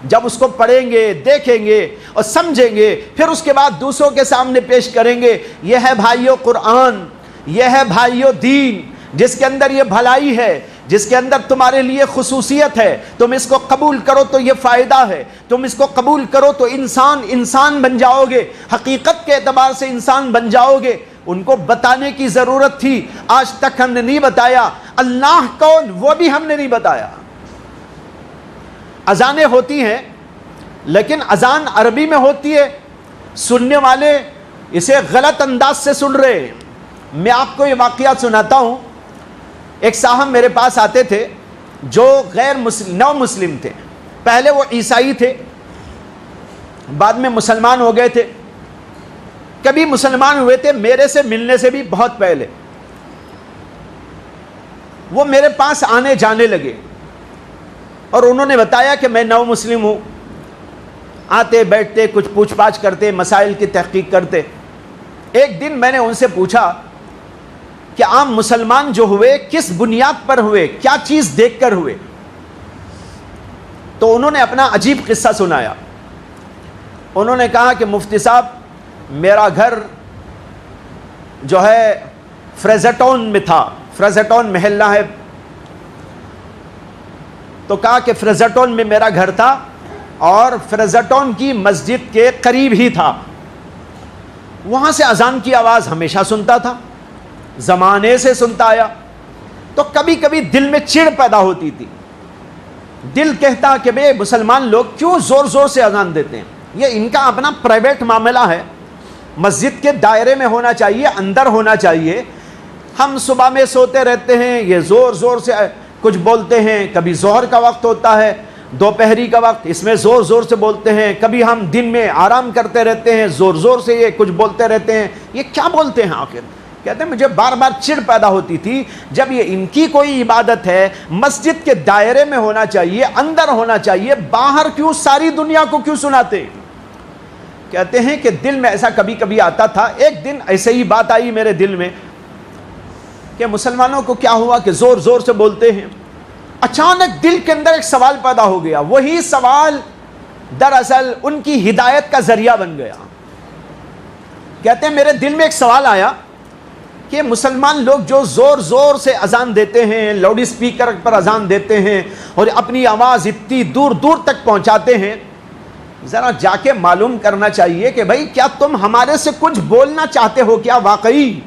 جب اس کو پڑھیں گے، دیکھیں گے اور سمجھیں گے، پھر اس کے بعد دوسروں کے سامنے پیش کریں گے، یہ ہے بھائیو قرآن، یہ ہے بھائیو دین، جس کے اندر یہ بھلائی ہے، جس کے اندر تمہارے لیے خصوصیت ہے، تم اس کو قبول کرو تو یہ فائدہ ہے، تم اس کو قبول کرو تو انسان بن جاؤ گے، حقیقت کے اعتبار سے انسان بن جاؤ گے۔ ان کو بتانے کی ضرورت تھی، آج تک ہم نے نہیں بتایا۔ اللہ کون، وہ بھی ہم نے نہیں بتایا۔ اذانیں ہوتی ہیں، لیکن اذان عربی میں ہوتی ہے، سننے والے اسے غلط انداز سے سن رہے ہیں۔ میں آپ کو یہ واقعہ سناتا ہوں۔ ایک صاحب میرے پاس آتے تھے جو نو مسلم تھے، پہلے وہ عیسائی تھے، بعد میں مسلمان ہو گئے تھے، کبھی مسلمان ہوئے تھے میرے سے ملنے سے بھی بہت پہلے۔ وہ میرے پاس آنے جانے لگے اور انہوں نے بتایا کہ میں نو مسلم ہوں، آتے بیٹھتے کچھ پوچھ پاچھ کرتے، مسائل کی تحقیق کرتے۔ ایک دن میں نے ان سے پوچھا کہ آپ مسلمان جو ہوئے کس بنیاد پر ہوئے، کیا چیز دیکھ کر ہوئے؟ تو انہوں نے اپنا عجیب قصہ سنایا۔ انہوں نے کہا کہ مفتی صاحب، میرا گھر جو ہے فریزرٹاؤن میں تھا، فریزرٹاؤن محلہ ہے، تو کہا کہ فریزرٹاؤن میں میرا گھر تھا اور فریزرٹاؤن کی مسجد کے قریب ہی تھا، وہاں سے اذان کی آواز ہمیشہ سنتا تھا، زمانے سے سنتا آیا۔ تو کبھی کبھی دل میں چڑ پیدا ہوتی تھی، دل کہتا کہ بے مسلمان لوگ کیوں زور زور سے اذان دیتے ہیں، یہ ان کا اپنا پرائیویٹ معاملہ ہے، مسجد کے دائرے میں ہونا چاہیے، اندر ہونا چاہیے۔ ہم صبح میں سوتے رہتے ہیں، یہ زور زور سے کچھ بولتے ہیں، کبھی ظہر کا وقت ہوتا ہے، دوپہری کا وقت، اس میں زور زور سے بولتے ہیں، کبھی ہم دن میں آرام کرتے رہتے ہیں، زور زور سے یہ کچھ بولتے رہتے ہیں، یہ کیا بولتے ہیں آخر؟ کہتے ہیں مجھے بار بار چڑ پیدا ہوتی تھی، جب یہ ان کی کوئی عبادت ہے، مسجد کے دائرے میں ہونا چاہیے، اندر ہونا چاہیے، باہر کیوں ساری دنیا کو کیوں سناتے؟ کہتے ہیں کہ دل میں ایسا کبھی کبھی آتا تھا۔ ایک دن ایسے ہی بات آئی میرے دل میں کہ مسلمانوں کو کیا ہوا کہ زور زور سے بولتے ہیں۔ اچانک دل کے اندر ایک سوال پیدا ہو گیا، وہی سوال دراصل ان کی ہدایت کا ذریعہ بن گیا۔ کہتے ہیں میرے دل میں ایک سوال آیا کہ مسلمان لوگ جو زور زور سے اذان دیتے ہیں، لاؤڈ اسپیکر پر اذان دیتے ہیں اور اپنی آواز اتنی دور دور تک پہنچاتے ہیں، ذرا جا کے معلوم کرنا چاہیے کہ بھائی کیا تم ہمارے سے کچھ بولنا چاہتے ہو کیا واقعی؟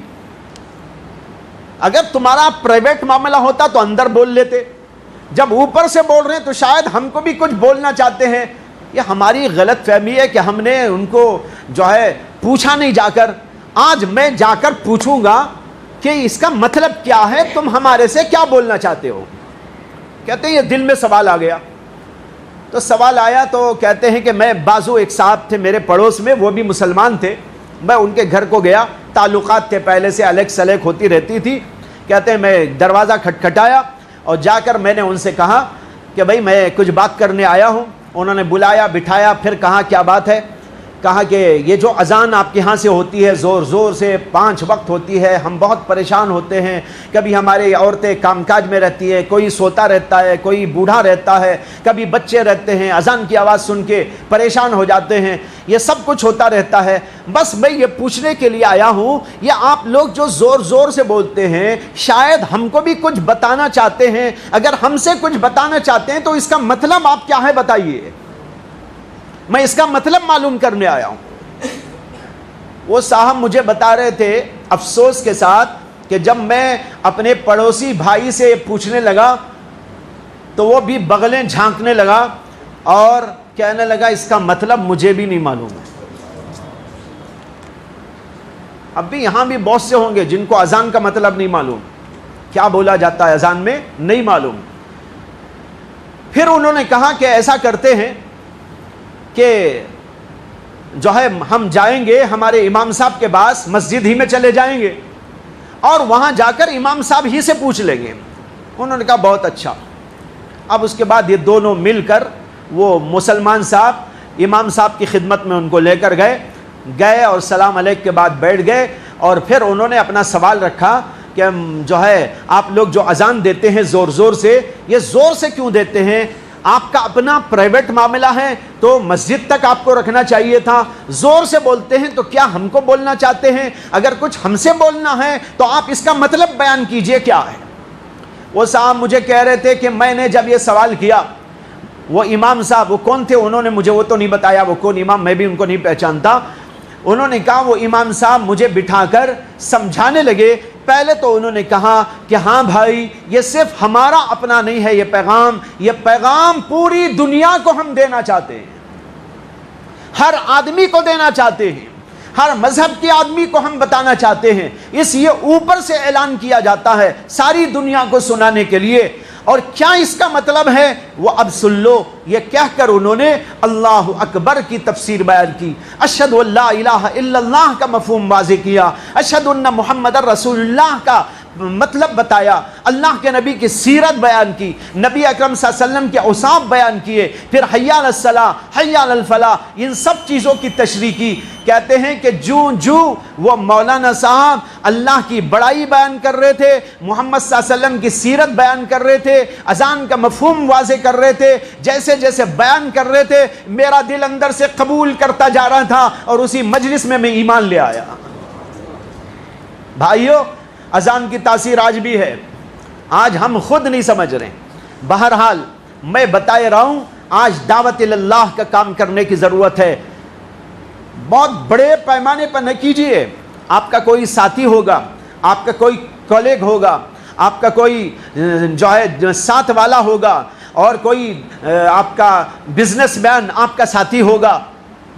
اگر تمہارا پرائیویٹ معاملہ ہوتا تو اندر بول لیتے، جب اوپر سے بول رہے ہیں تو شاید ہم کو بھی کچھ بولنا چاہتے ہیں۔ یہ ہماری غلط فہمی ہے کہ ہم نے ان کو جو ہے پوچھا نہیں جا کر۔ آج میں جا کر پوچھوں گا کہ اس کا مطلب کیا ہے، تم ہمارے سے کیا بولنا چاہتے ہو؟ کہتے ہیں یہ دل میں سوال آ گیا۔ تو سوال آیا تو کہتے ہیں کہ میں بازو ایک صاحب تھے میرے پڑوس میں، وہ بھی مسلمان تھے، میں ان کے گھر کو گیا، تعلقات تھے پہلے سے، الیک سلیک ہوتی رہتی تھی۔ کہتے ہیں میں دروازہ کھٹکھٹایا اور جا کر میں نے ان سے کہا کہ بھائی میں کچھ بات کرنے آیا ہوں۔ انہوں نے بلایا، بٹھایا، پھر کہا کیا بات ہے؟ کہا کہ یہ جو اذان آپ کے ہاں سے ہوتی ہے زور زور سے 5 وقت ہوتی ہے، ہم بہت پریشان ہوتے ہیں، کبھی ہماری عورتیں کام کاج میں رہتی ہے، کوئی سوتا رہتا ہے، کوئی بوڑھا رہتا ہے، کبھی بچے رہتے ہیں، اذان کی آواز سن کے پریشان ہو جاتے ہیں، یہ سب کچھ ہوتا رہتا ہے۔ بس میں یہ پوچھنے کے لیے آیا ہوں، یہ آپ لوگ جو زور زور سے بولتے ہیں شاید ہم کو بھی کچھ بتانا چاہتے ہیں، اگر ہم سے کچھ بتانا چاہتے ہیں تو اس کا مطلب آپ کیا ہے بتائیے، میں اس کا مطلب معلوم کرنے آیا ہوں۔ وہ صاحب مجھے بتا رہے تھے افسوس کے ساتھ کہ جب میں اپنے پڑوسی بھائی سے پوچھنے لگا تو وہ بھی بغلیں جھانکنے لگا اور کہنے لگا اس کا مطلب مجھے بھی نہیں معلوم ہے۔ اب بھی یہاں بھی بہت سے ہوں گے جن کو اذان کا مطلب نہیں معلوم، کیا بولا جاتا ہے اذان میں نہیں معلوم۔ پھر انہوں نے کہا کہ ایسا کرتے ہیں کہ جو ہے ہم جائیں گے ہمارے امام صاحب کے پاس، مسجد ہی میں چلے جائیں گے اور وہاں جا کر امام صاحب ہی سے پوچھ لیں گے۔ انہوں نے کہا بہت اچھا۔ اب اس کے بعد یہ دونوں مل کر وہ مسلمان صاحب امام صاحب کی خدمت میں ان کو لے کر گئے اور سلام علیکم کے بعد بیٹھ گئے، اور پھر انہوں نے اپنا سوال رکھا کہ جو ہے آپ لوگ جو اذان دیتے ہیں زور زور سے، یہ زور سے کیوں دیتے ہیں؟ آپ کا اپنا پرائیویٹ معاملہ ہے تو مسجد تک آپ کو رکھنا چاہیے تھا، زور سے بولتے ہیں تو کیا ہم کو بولنا چاہتے ہیں؟ اگر کچھ ہم سے بولنا ہے تو آپ اس کا مطلب بیان کیجئے کیا ہے۔ وہ صاحب مجھے کہہ رہے تھے کہ میں نے جب یہ سوال کیا، وہ امام صاحب وہ کون تھے انہوں نے مجھے وہ تو نہیں بتایا وہ کون امام، میں بھی ان کو نہیں پہچانتا۔ انہوں نے کہا وہ امام صاحب مجھے بٹھا کر سمجھانے لگے۔ پہلے تو انہوں نے کہا کہ ہاں بھائی، یہ صرف ہمارا اپنا نہیں ہے، یہ پیغام پوری دنیا کو ہم دینا چاہتے ہیں، ہر آدمی کو دینا چاہتے ہیں، ہر مذہب کے آدمی کو ہم بتانا چاہتے ہیں، اس یہ اوپر سے اعلان کیا جاتا ہے ساری دنیا کو سنانے کے لیے۔ اور کیا اس کا مطلب ہے وہ اب سن لو۔ یہ کہہ کر انہوں نے اللہ اکبر کی تفسیر بیان کی، اشہد ان لا الہ الا اللہ کا مفہوم واضح کیا، اشہد ان محمد رسول اللہ کا مطلب بتایا، اللہ کے نبی کی سیرت بیان کی، نبی اکرم صلی اللہ علیہ وسلم کے اوصاف بیان کیے، پھر حی علی الصلاۃ، حی علی الفلاح، ان سب چیزوں کی تشریح کی۔ کہتے ہیں کہ جو وہ مولانا صاحب اللہ کی بڑائی بیان کر رہے تھے، محمد صلی اللہ علیہ وسلم کی سیرت بیان کر رہے تھے، اذان کا مفہوم واضح کر رہے تھے، جیسے جیسے بیان کر رہے تھے میرا دل اندر سے قبول کرتا جا رہا تھا، اور اسی مجلس میں ایمان لے آیا۔ بھائیو، اذان کی تاثیر آج بھی ہے، آج ہم خود نہیں سمجھ رہے۔ بہرحال میں بتائے رہا ہوں، آج دعوت اللہ کا کام کرنے کی ضرورت ہے۔ بہت بڑے پیمانے پر نہ کیجئے۔ آپ کا کوئی ساتھی ہوگا، آپ کا کوئی کولیگ ہوگا، آپ کا کوئی جو ہے ساتھ والا ہوگا، اور کوئی آپ کا بزنس مین آپ کا ساتھی ہوگا،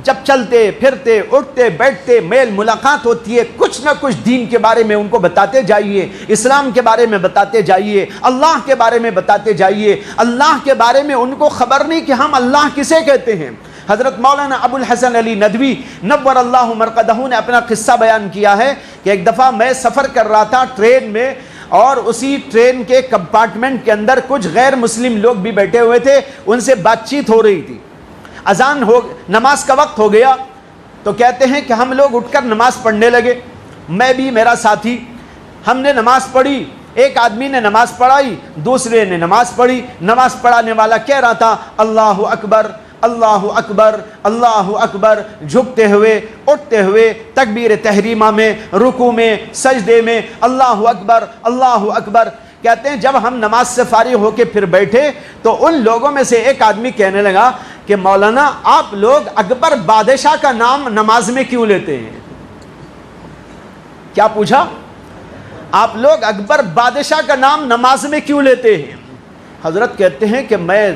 جب چلتے پھرتے اٹھتے بیٹھتے میل ملاقات ہوتی ہے، کچھ نہ کچھ دین کے بارے میں ان کو بتاتے جائیے، اسلام کے بارے میں بتاتے جائیے، اللہ کے بارے میں بتاتے جائیے۔ اللہ کے بارے میں ان کو خبر نہیں کہ ہم اللہ کسے کہتے ہیں۔ حضرت مولانا ابو الحسن علی ندوی نور اللہ مرقدہ نے اپنا قصہ بیان کیا ہے کہ ایک دفعہ میں سفر کر رہا تھا ٹرین میں، اور اسی ٹرین کے کمپارٹمنٹ کے اندر کچھ غیر مسلم لوگ بھی بیٹھے ہوئے تھے، ان سے بات چیت ہو رہی تھی۔ نماز کا وقت ہو گیا تو کہتے ہیں کہ ہم لوگ اٹھ کر نماز پڑھنے لگے، میں بھی میرا ساتھی، ہم نے نماز پڑھی، ایک آدمی نے نماز پڑھائی، دوسرے نے نماز پڑھی۔ نماز پڑھانے والا کہہ رہا تھا اللہ اکبر اللہ اکبر اللہ اکبر، جھکتے ہوئے اٹھتے ہوئے تکبیر تحریمہ میں، رکوع میں، سجدے میں اللہ اکبر اللہ اکبر۔ کہتے ہیں جب ہم نماز سے فارغ ہو کے پھر بیٹھے تو ان لوگوں میں سے ایک آدمی کہنے لگا کہ مولانا آپ لوگ اکبر بادشاہ کا نام نماز میں کیوں لیتے ہیں؟ کیا پوچھا؟ آپ لوگ اکبر بادشاہ کا نام نماز میں کیوں لیتے ہیں؟ حضرت کہتے ہیں کہ میں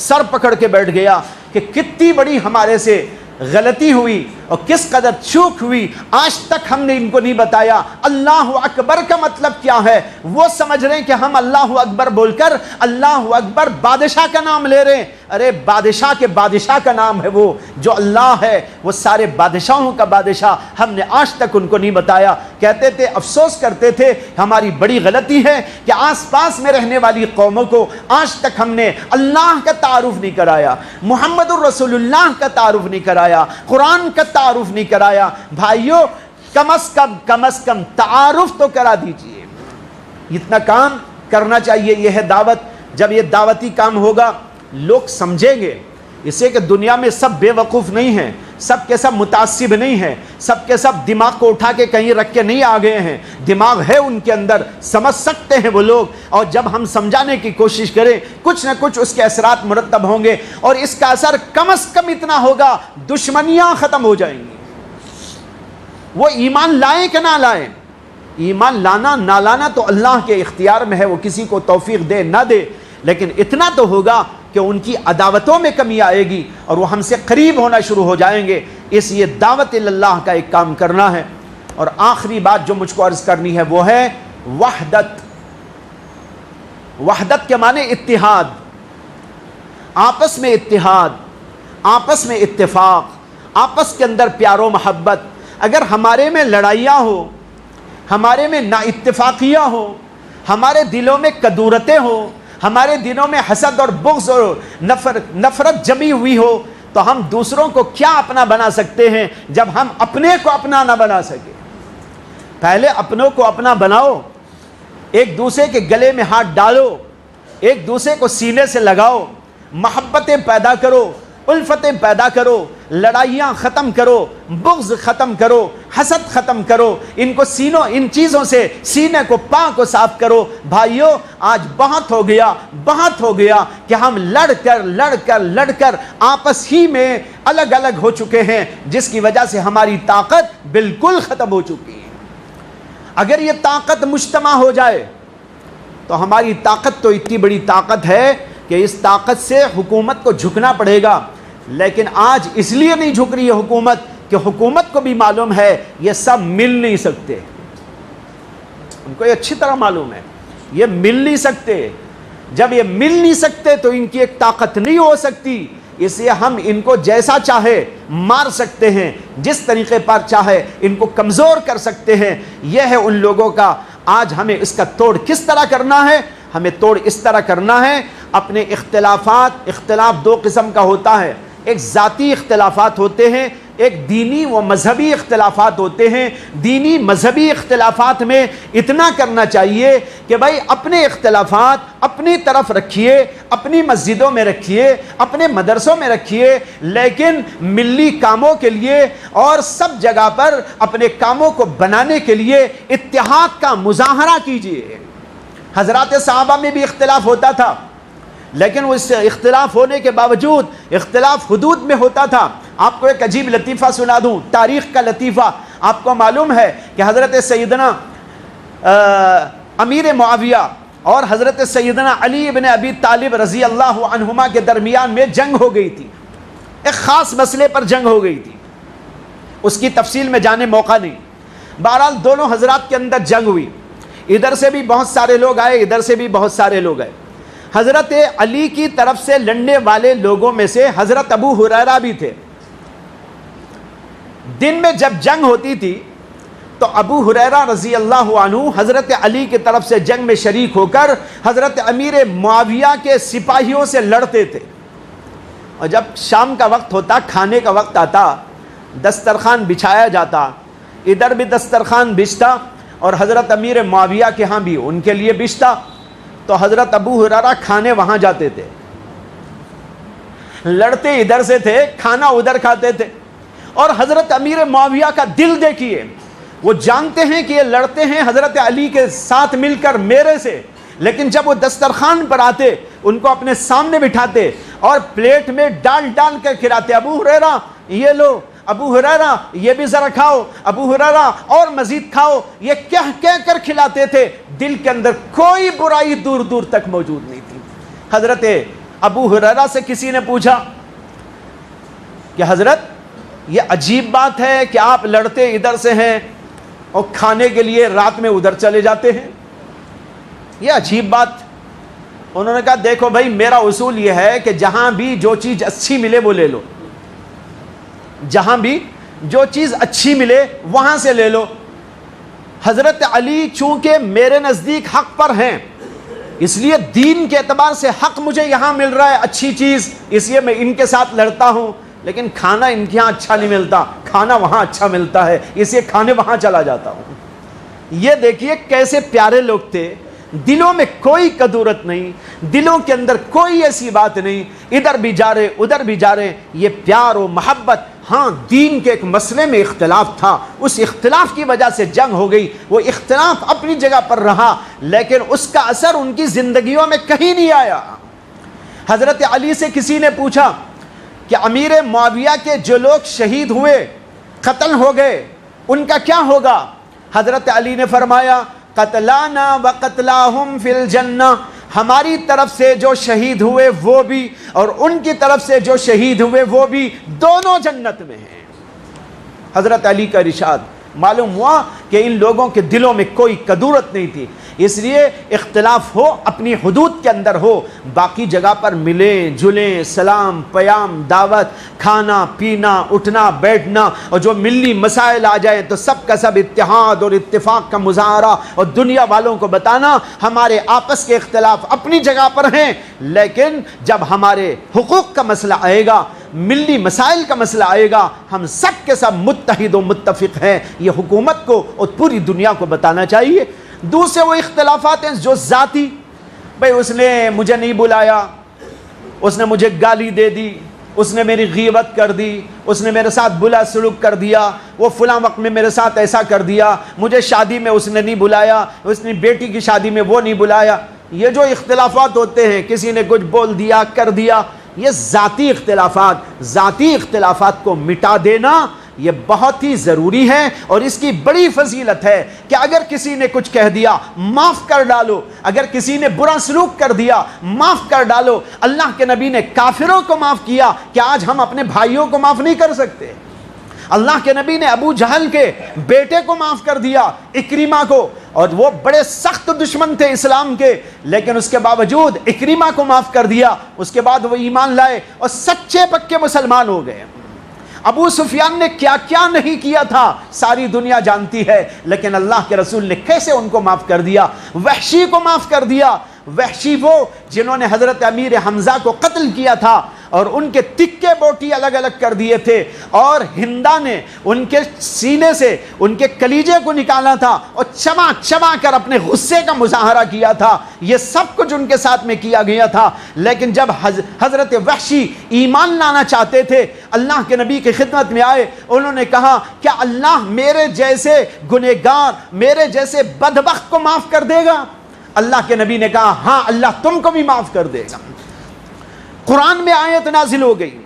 سر پکڑ کے بیٹھ گیا کہ کتنی بڑی ہمارے سے غلطی ہوئی اور کس قدر چوک ہوئی، آج تک ہم نے ان کو نہیں بتایا اللہ اکبر کا مطلب کیا ہے۔ وہ سمجھ رہے ہیں کہ ہم اللہ اکبر بول کر اللہ اکبر بادشاہ کا نام لے رہے ہیں۔ ارے بادشاہ کے بادشاہ کا نام ہے وہ جو اللہ ہے، وہ سارے بادشاہوں کا بادشاہ، ہم نے آج تک ان کو نہیں بتایا۔ کہتے تھے افسوس کرتے تھے ہماری بڑی غلطی ہے کہ آس پاس میں رہنے والی قوموں کو آج تک ہم نے اللہ کا تعارف نہیں کرایا، محمد الرسول اللہ کا تعارف نہیں کرایا، قرآن کا تعارف نہیں کرایا۔ بھائیو کم از کم تعارف تو کرا دیجئے، اتنا کام کرنا چاہیے۔ یہ ہے دعوت۔ جب یہ دعوتی کام ہوگا لوگ سمجھیں گے اسے کہ دنیا میں سب بے وقوف نہیں ہیں، سب کے سب متعصب نہیں ہیں، سب کے سب دماغ کو اٹھا کے کہیں رکھ کے نہیں آ گئے ہیں، دماغ ہے ان کے اندر، سمجھ سکتے ہیں وہ لوگ۔ اور جب ہم سمجھانے کی کوشش کریں کچھ نہ کچھ اس کے اثرات مرتب ہوں گے، اور اس کا اثر کم از کم اتنا ہوگا دشمنیاں ختم ہو جائیں گی۔ وہ ایمان لائیں کہ نہ لائیں، ایمان لانا نہ لانا تو اللہ کے اختیار میں ہے، وہ کسی کو توفیق دے نہ دے، لیکن اتنا تو ہوگا کہ ان کی عداوتوں میں کمی آئے گی اور وہ ہم سے قریب ہونا شروع ہو جائیں گے۔ اس لیے دعوت اللہ کا ایک کام کرنا ہے۔ اور آخری بات جو مجھ کو عرض کرنی ہے وہ ہے وحدت۔ وحدت کے معنی اتحاد، آپس میں اتحاد، آپس میں اتفاق، آپس کے اندر پیار و محبت. اگر ہمارے میں لڑائیاں ہو، ہمارے میں نا اتفاقیاں ہو، ہمارے دلوں میں کدورتیں ہوں، ہمارے دلوں میں حسد اور بغض اور نفرت جمی ہوئی ہو، تو ہم دوسروں کو کیا اپنا بنا سکتے ہیں جب ہم اپنے کو اپنا نہ بنا سکے؟ پہلے اپنوں کو اپنا بناؤ، ایک دوسرے کے گلے میں ہاتھ ڈالو، ایک دوسرے کو سینے سے لگاؤ، محبتیں پیدا کرو، الفتیں پیدا کرو، لڑائیاں ختم کرو، بغض ختم کرو، حسد ختم کرو، ان چیزوں سے سینے کو پاک و صاف کرو. بھائیو، آج بہت ہو گیا کہ ہم لڑ کر آپس ہی میں الگ الگ ہو چکے ہیں، جس کی وجہ سے ہماری طاقت بالکل ختم ہو چکی ہے. اگر یہ طاقت مجتمع ہو جائے تو ہماری طاقت تو اتنی بڑی طاقت ہے کہ اس طاقت سے حکومت کو جھکنا پڑے گا. لیکن آج اس لیے نہیں جھک رہی ہے حکومت کہ حکومت کو بھی معلوم ہے یہ سب مل نہیں سکتے. ان کو یہ اچھی طرح معلوم ہے یہ مل نہیں سکتے. جب یہ مل نہیں سکتے تو ان کی ایک طاقت نہیں ہو سکتی. اس لیے ہم ان کو جیسا چاہے مار سکتے ہیں، جس طریقے پر چاہے ان کو کمزور کر سکتے ہیں. یہ ہے ان لوگوں کا. آج ہمیں اس کا توڑ کس طرح کرنا ہے؟ ہمیں توڑ اس طرح کرنا ہے، اپنے اختلاف دو قسم کا ہوتا ہے. ایک ذاتی اختلافات ہوتے ہیں، ایک دینی و مذہبی اختلافات ہوتے ہیں. دینی مذہبی اختلافات میں اتنا کرنا چاہیے کہ بھائی اپنے اختلافات اپنی طرف رکھیے، اپنی مسجدوں میں رکھیے، اپنے مدرسوں میں رکھیے، لیکن ملی کاموں کے لیے اور سب جگہ پر اپنے کاموں کو بنانے کے لیے اتحاد کا مظاہرہ کیجیے. حضرات صحابہ میں بھی اختلاف ہوتا تھا، لیکن اس اختلاف ہونے کے باوجود اختلاف حدود میں ہوتا تھا. آپ کو ایک عجیب لطیفہ سنا دوں، تاریخ کا لطیفہ. آپ کو معلوم ہے کہ حضرت سیدنا امیر معاویہ اور حضرت سیدنا علی بن ابی طالب رضی اللہ عنہما کے درمیان میں جنگ ہو گئی تھی. ایک خاص مسئلے پر جنگ ہو گئی تھی، اس کی تفصیل میں جانے موقع نہیں. بہرحال دونوں حضرات کے اندر جنگ ہوئی. ادھر سے بھی بہت سارے لوگ آئے، ادھر سے بھی بہت سارے لوگ آئے. حضرت علی کی طرف سے لڑنے والے لوگوں میں سے حضرت ابو ہریرہ بھی تھے. دن میں جب جنگ ہوتی تھی تو ابو ہریرہ رضی اللہ عنہ حضرت علی کی طرف سے جنگ میں شریک ہو کر حضرت امیر معاویہ کے سپاہیوں سے لڑتے تھے. اور جب شام کا وقت ہوتا، کھانے کا وقت آتا، دسترخوان بچھایا جاتا. ادھر بھی دسترخوان بچھتا اور حضرت امیر معاویہ کے ہاں بھی ان کے لیے بچھتا. تو حضرت ابو ہریرہ کھانے وہاں جاتے تھے. لڑتے ادھر سے تھے، کھانا ادھر کھاتے تھے. اور حضرت امیر معاویہ کا دل دیکھیے، وہ جانتے ہیں کہ یہ لڑتے ہیں حضرت علی کے ساتھ مل کر میرے سے، لیکن جب وہ دسترخوان پر آتے ان کو اپنے سامنے بٹھاتے اور پلیٹ میں ڈال ڈال کر کھلاتے. ابو ہریرہ یہ لو، ابو ہریرہ یہ بھی ذرا کھاؤ، ابو ہریرہ اور مزید کھاؤ، یہ کہہ کر کھلاتے تھے. دل کے اندر کوئی برائی دور دور تک موجود نہیں تھی. حضرت ابو ہریرہ سے کسی نے پوچھا کہ حضرت یہ عجیب بات ہے کہ آپ لڑتے ادھر سے ہیں اور کھانے کے لیے رات میں ادھر چلے جاتے ہیں، یہ عجیب بات. انہوں نے کہا دیکھو بھائی، میرا اصول یہ ہے کہ جہاں بھی جو چیز اچھی ملے وہ لے لو، جہاں بھی جو چیز اچھی ملے وہاں سے لے لو. حضرت علی چونکہ میرے نزدیک حق پر ہیں، اس لیے دین کے اعتبار سے حق مجھے یہاں مل رہا ہے، اچھی چیز، اس لیے میں ان کے ساتھ لڑتا ہوں. لیکن کھانا ان کے یہاں اچھا نہیں ملتا، کھانا وہاں اچھا ملتا ہے، اس لیے کھانے وہاں چلا جاتا ہوں. یہ دیکھیے کیسے پیارے لوگ تھے. دلوں میں کوئی کدورت نہیں، دلوں کے اندر کوئی ایسی بات نہیں، ادھر بھی جا رہے ادھر بھی جا رہے. یہ پیار و محبت. ہاں، دین کے ایک مسئلے میں اختلاف تھا، اس اختلاف کی وجہ سے جنگ ہو گئی. وہ اختلاف اپنی جگہ پر رہا، لیکن اس کا اثر ان کی زندگیوں میں کہیں نہیں آیا. حضرت علی سے کسی نے پوچھا کہ امیر معاویہ کے جو لوگ شہید ہوئے، قتل ہو گئے، ان کا کیا ہوگا؟ حضرت علی نے فرمایا قتلانا و قتلاہم فی الجنہ، ہماری طرف سے جو شہید ہوئے وہ بھی اور ان کی طرف سے جو شہید ہوئے وہ بھی، دونوں جنت میں ہیں. حضرت علی کا ارشاد. معلوم ہوا کہ ان لوگوں کے دلوں میں کوئی کدورت نہیں تھی. اس لیے اختلاف ہو اپنی حدود کے اندر ہو، باقی جگہ پر ملیں جلیں، سلام پیام دعوت، کھانا پینا اٹھنا بیٹھنا، اور جو ملی مسائل آ جائے تو سب کا سب اتحاد اور اتفاق کا مظاہرہ، اور دنیا والوں کو بتانا ہمارے آپس کے اختلاف اپنی جگہ پر ہیں، لیکن جب ہمارے حقوق کا مسئلہ آئے گا، ملی مسائل کا مسئلہ آئے گا، ہم سب کے سب متحد و متفق ہیں۔ یہ حکومت کو اور پوری دنیا کو بتانا چاہیے۔ دوسرے وہ اختلافات ہیں جو ذاتی، بھئی اس نے مجھے نہیں بلایا، اس نے مجھے گالی دے دی، اس نے میری غیبت کر دی، اس نے میرے ساتھ برا سلوک کر دیا، وہ فلاں وقت میں میرے ساتھ ایسا کر دیا، مجھے شادی میں اس نے نہیں بلایا، اس نے بیٹی کی شادی میں وہ نہیں بلایا۔ یہ جو اختلافات ہوتے ہیں، کسی نے کچھ بول دیا کر دیا، یہ ذاتی اختلافات کو مٹا دینا یہ بہت ہی ضروری ہے، اور اس کی بڑی فضیلت ہے کہ اگر کسی نے کچھ کہہ دیا معاف کر ڈالو، اگر کسی نے برا سلوک کر دیا معاف کر ڈالو۔ اللہ کے نبی نے کافروں کو معاف کیا، کہ آج ہم اپنے بھائیوں کو معاف نہیں کر سکتے؟ اللہ کے نبی نے ابو جہل کے بیٹے کو معاف کر دیا، اکریمہ کو، اور وہ بڑے سخت دشمن تھے اسلام کے، لیکن اس کے باوجود اکریمہ کو معاف کر دیا، اس کے بعد وہ ایمان لائے اور سچے پکے مسلمان ہو گئے۔ ابو سفیان نے کیا کیا نہیں کیا تھا ساری دنیا جانتی ہے، لیکن اللہ کے رسول نے کیسے ان کو معاف کر دیا۔ وحشی کو معاف کر دیا، وحشی وہ جنہوں نے حضرت امیر حمزہ کو قتل کیا تھا اور ان کے تکے بوٹی الگ الگ کر دیے تھے، اور ہندا نے ان کے سینے سے ان کے کلیجے کو نکالا تھا اور چبا چبا کر اپنے غصے کا مظاہرہ کیا تھا۔ یہ سب کچھ ان کے ساتھ میں کیا گیا تھا، لیکن جب حضرت وحشی ایمان لانا چاہتے تھے، اللہ کے نبی کی خدمت میں آئے، انہوں نے کہا کیا اللہ میرے جیسے گنہگار، میرے جیسے بدبخت کو معاف کر دے گا؟ اللہ کے نبی نے کہا ہاں اللہ تم کو بھی معاف کر دے گا۔ قرآن میں آیت نازل ہو گئی،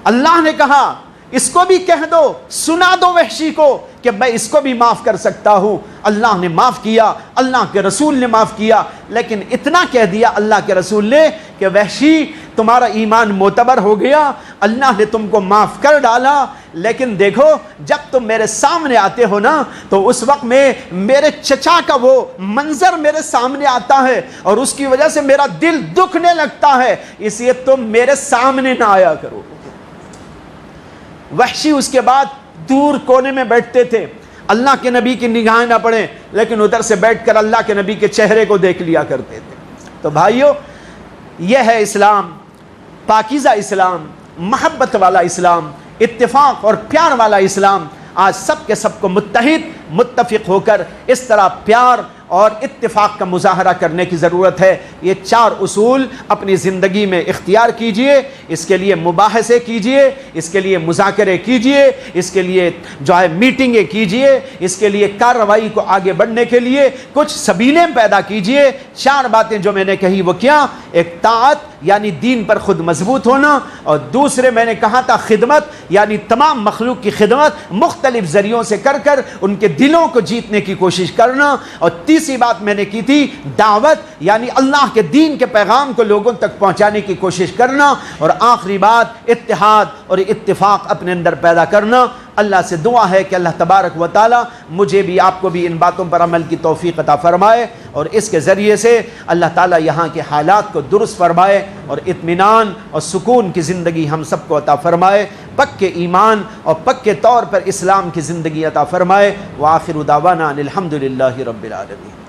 اللہ نے کہا اس کو بھی کہہ دو، سنا دو وحشی کو کہ میں اس کو بھی معاف کر سکتا ہوں۔ اللہ نے معاف کیا، اللہ کے رسول نے معاف کیا، لیکن اتنا کہہ دیا اللہ کے رسول نے کہ وحشی تمہارا ایمان معتبر ہو گیا، اللہ نے تم کو معاف کر ڈالا، لیکن دیکھو جب تم میرے سامنے آتے ہو نا تو اس وقت میں میرے چچا کا وہ منظر میرے سامنے آتا ہے اور اس کی وجہ سے میرا دل دکھنے لگتا ہے، اس لیے تم میرے سامنے نہ آیا کرو۔ وحشی اس کے بعد دور کونے میں بیٹھتے تھے، اللہ کے نبی کی نگاہیں نہ پڑیں، لیکن ادھر سے بیٹھ کر اللہ کے نبی کے چہرے کو دیکھ لیا کرتے تھے۔ تو بھائیو، یہ ہے اسلام، پاکیزہ اسلام، محبت والا اسلام، اتفاق اور پیار والا اسلام۔ آج سب کے سب کو متحد متفق ہو کر اس طرح پیار اور اتفاق کا مظاہرہ کرنے کی ضرورت ہے۔ یہ 4 اصول اپنی زندگی میں اختیار کیجئے، اس کے لیے مباحثے کیجئے، اس کے لیے مذاکرے کیجئے، اس کے لیے جو ہے میٹنگیں کیجئے، اس کے لیے کارروائی کو آگے بڑھنے کے لیے کچھ سبیلیں پیدا کیجئے۔ 4 باتیں جو میں نے کہی وہ کیا؟ ایک طاعت یعنی دین پر خود مضبوط ہونا، اور دوسرے میں نے کہا تھا خدمت یعنی تمام مخلوق کی خدمت مختلف ذریعوں سے کر کر ان کے دلوں کو جیتنے کی کوشش کرنا، اور تیسری بات میں نے کی تھی دعوت یعنی اللہ کے دین کے پیغام کو لوگوں تک پہنچانے کی کوشش کرنا، اور آخری بات اتحاد اور اتفاق اپنے اندر پیدا کرنا۔ اللہ سے دعا ہے کہ اللہ تبارک و تعالی مجھے بھی آپ کو بھی ان باتوں پر عمل کی توفیق عطا فرمائے، اور اس کے ذریعے سے اللہ تعالی یہاں کے حالات کو درست فرمائے اور اطمینان اور سکون کی زندگی ہم سب کو عطا فرمائے، پکے ایمان اور پکے طور پر اسلام کی زندگی عطا فرمائے۔ وآخر دعوانا الحمدللہ رب العالمین۔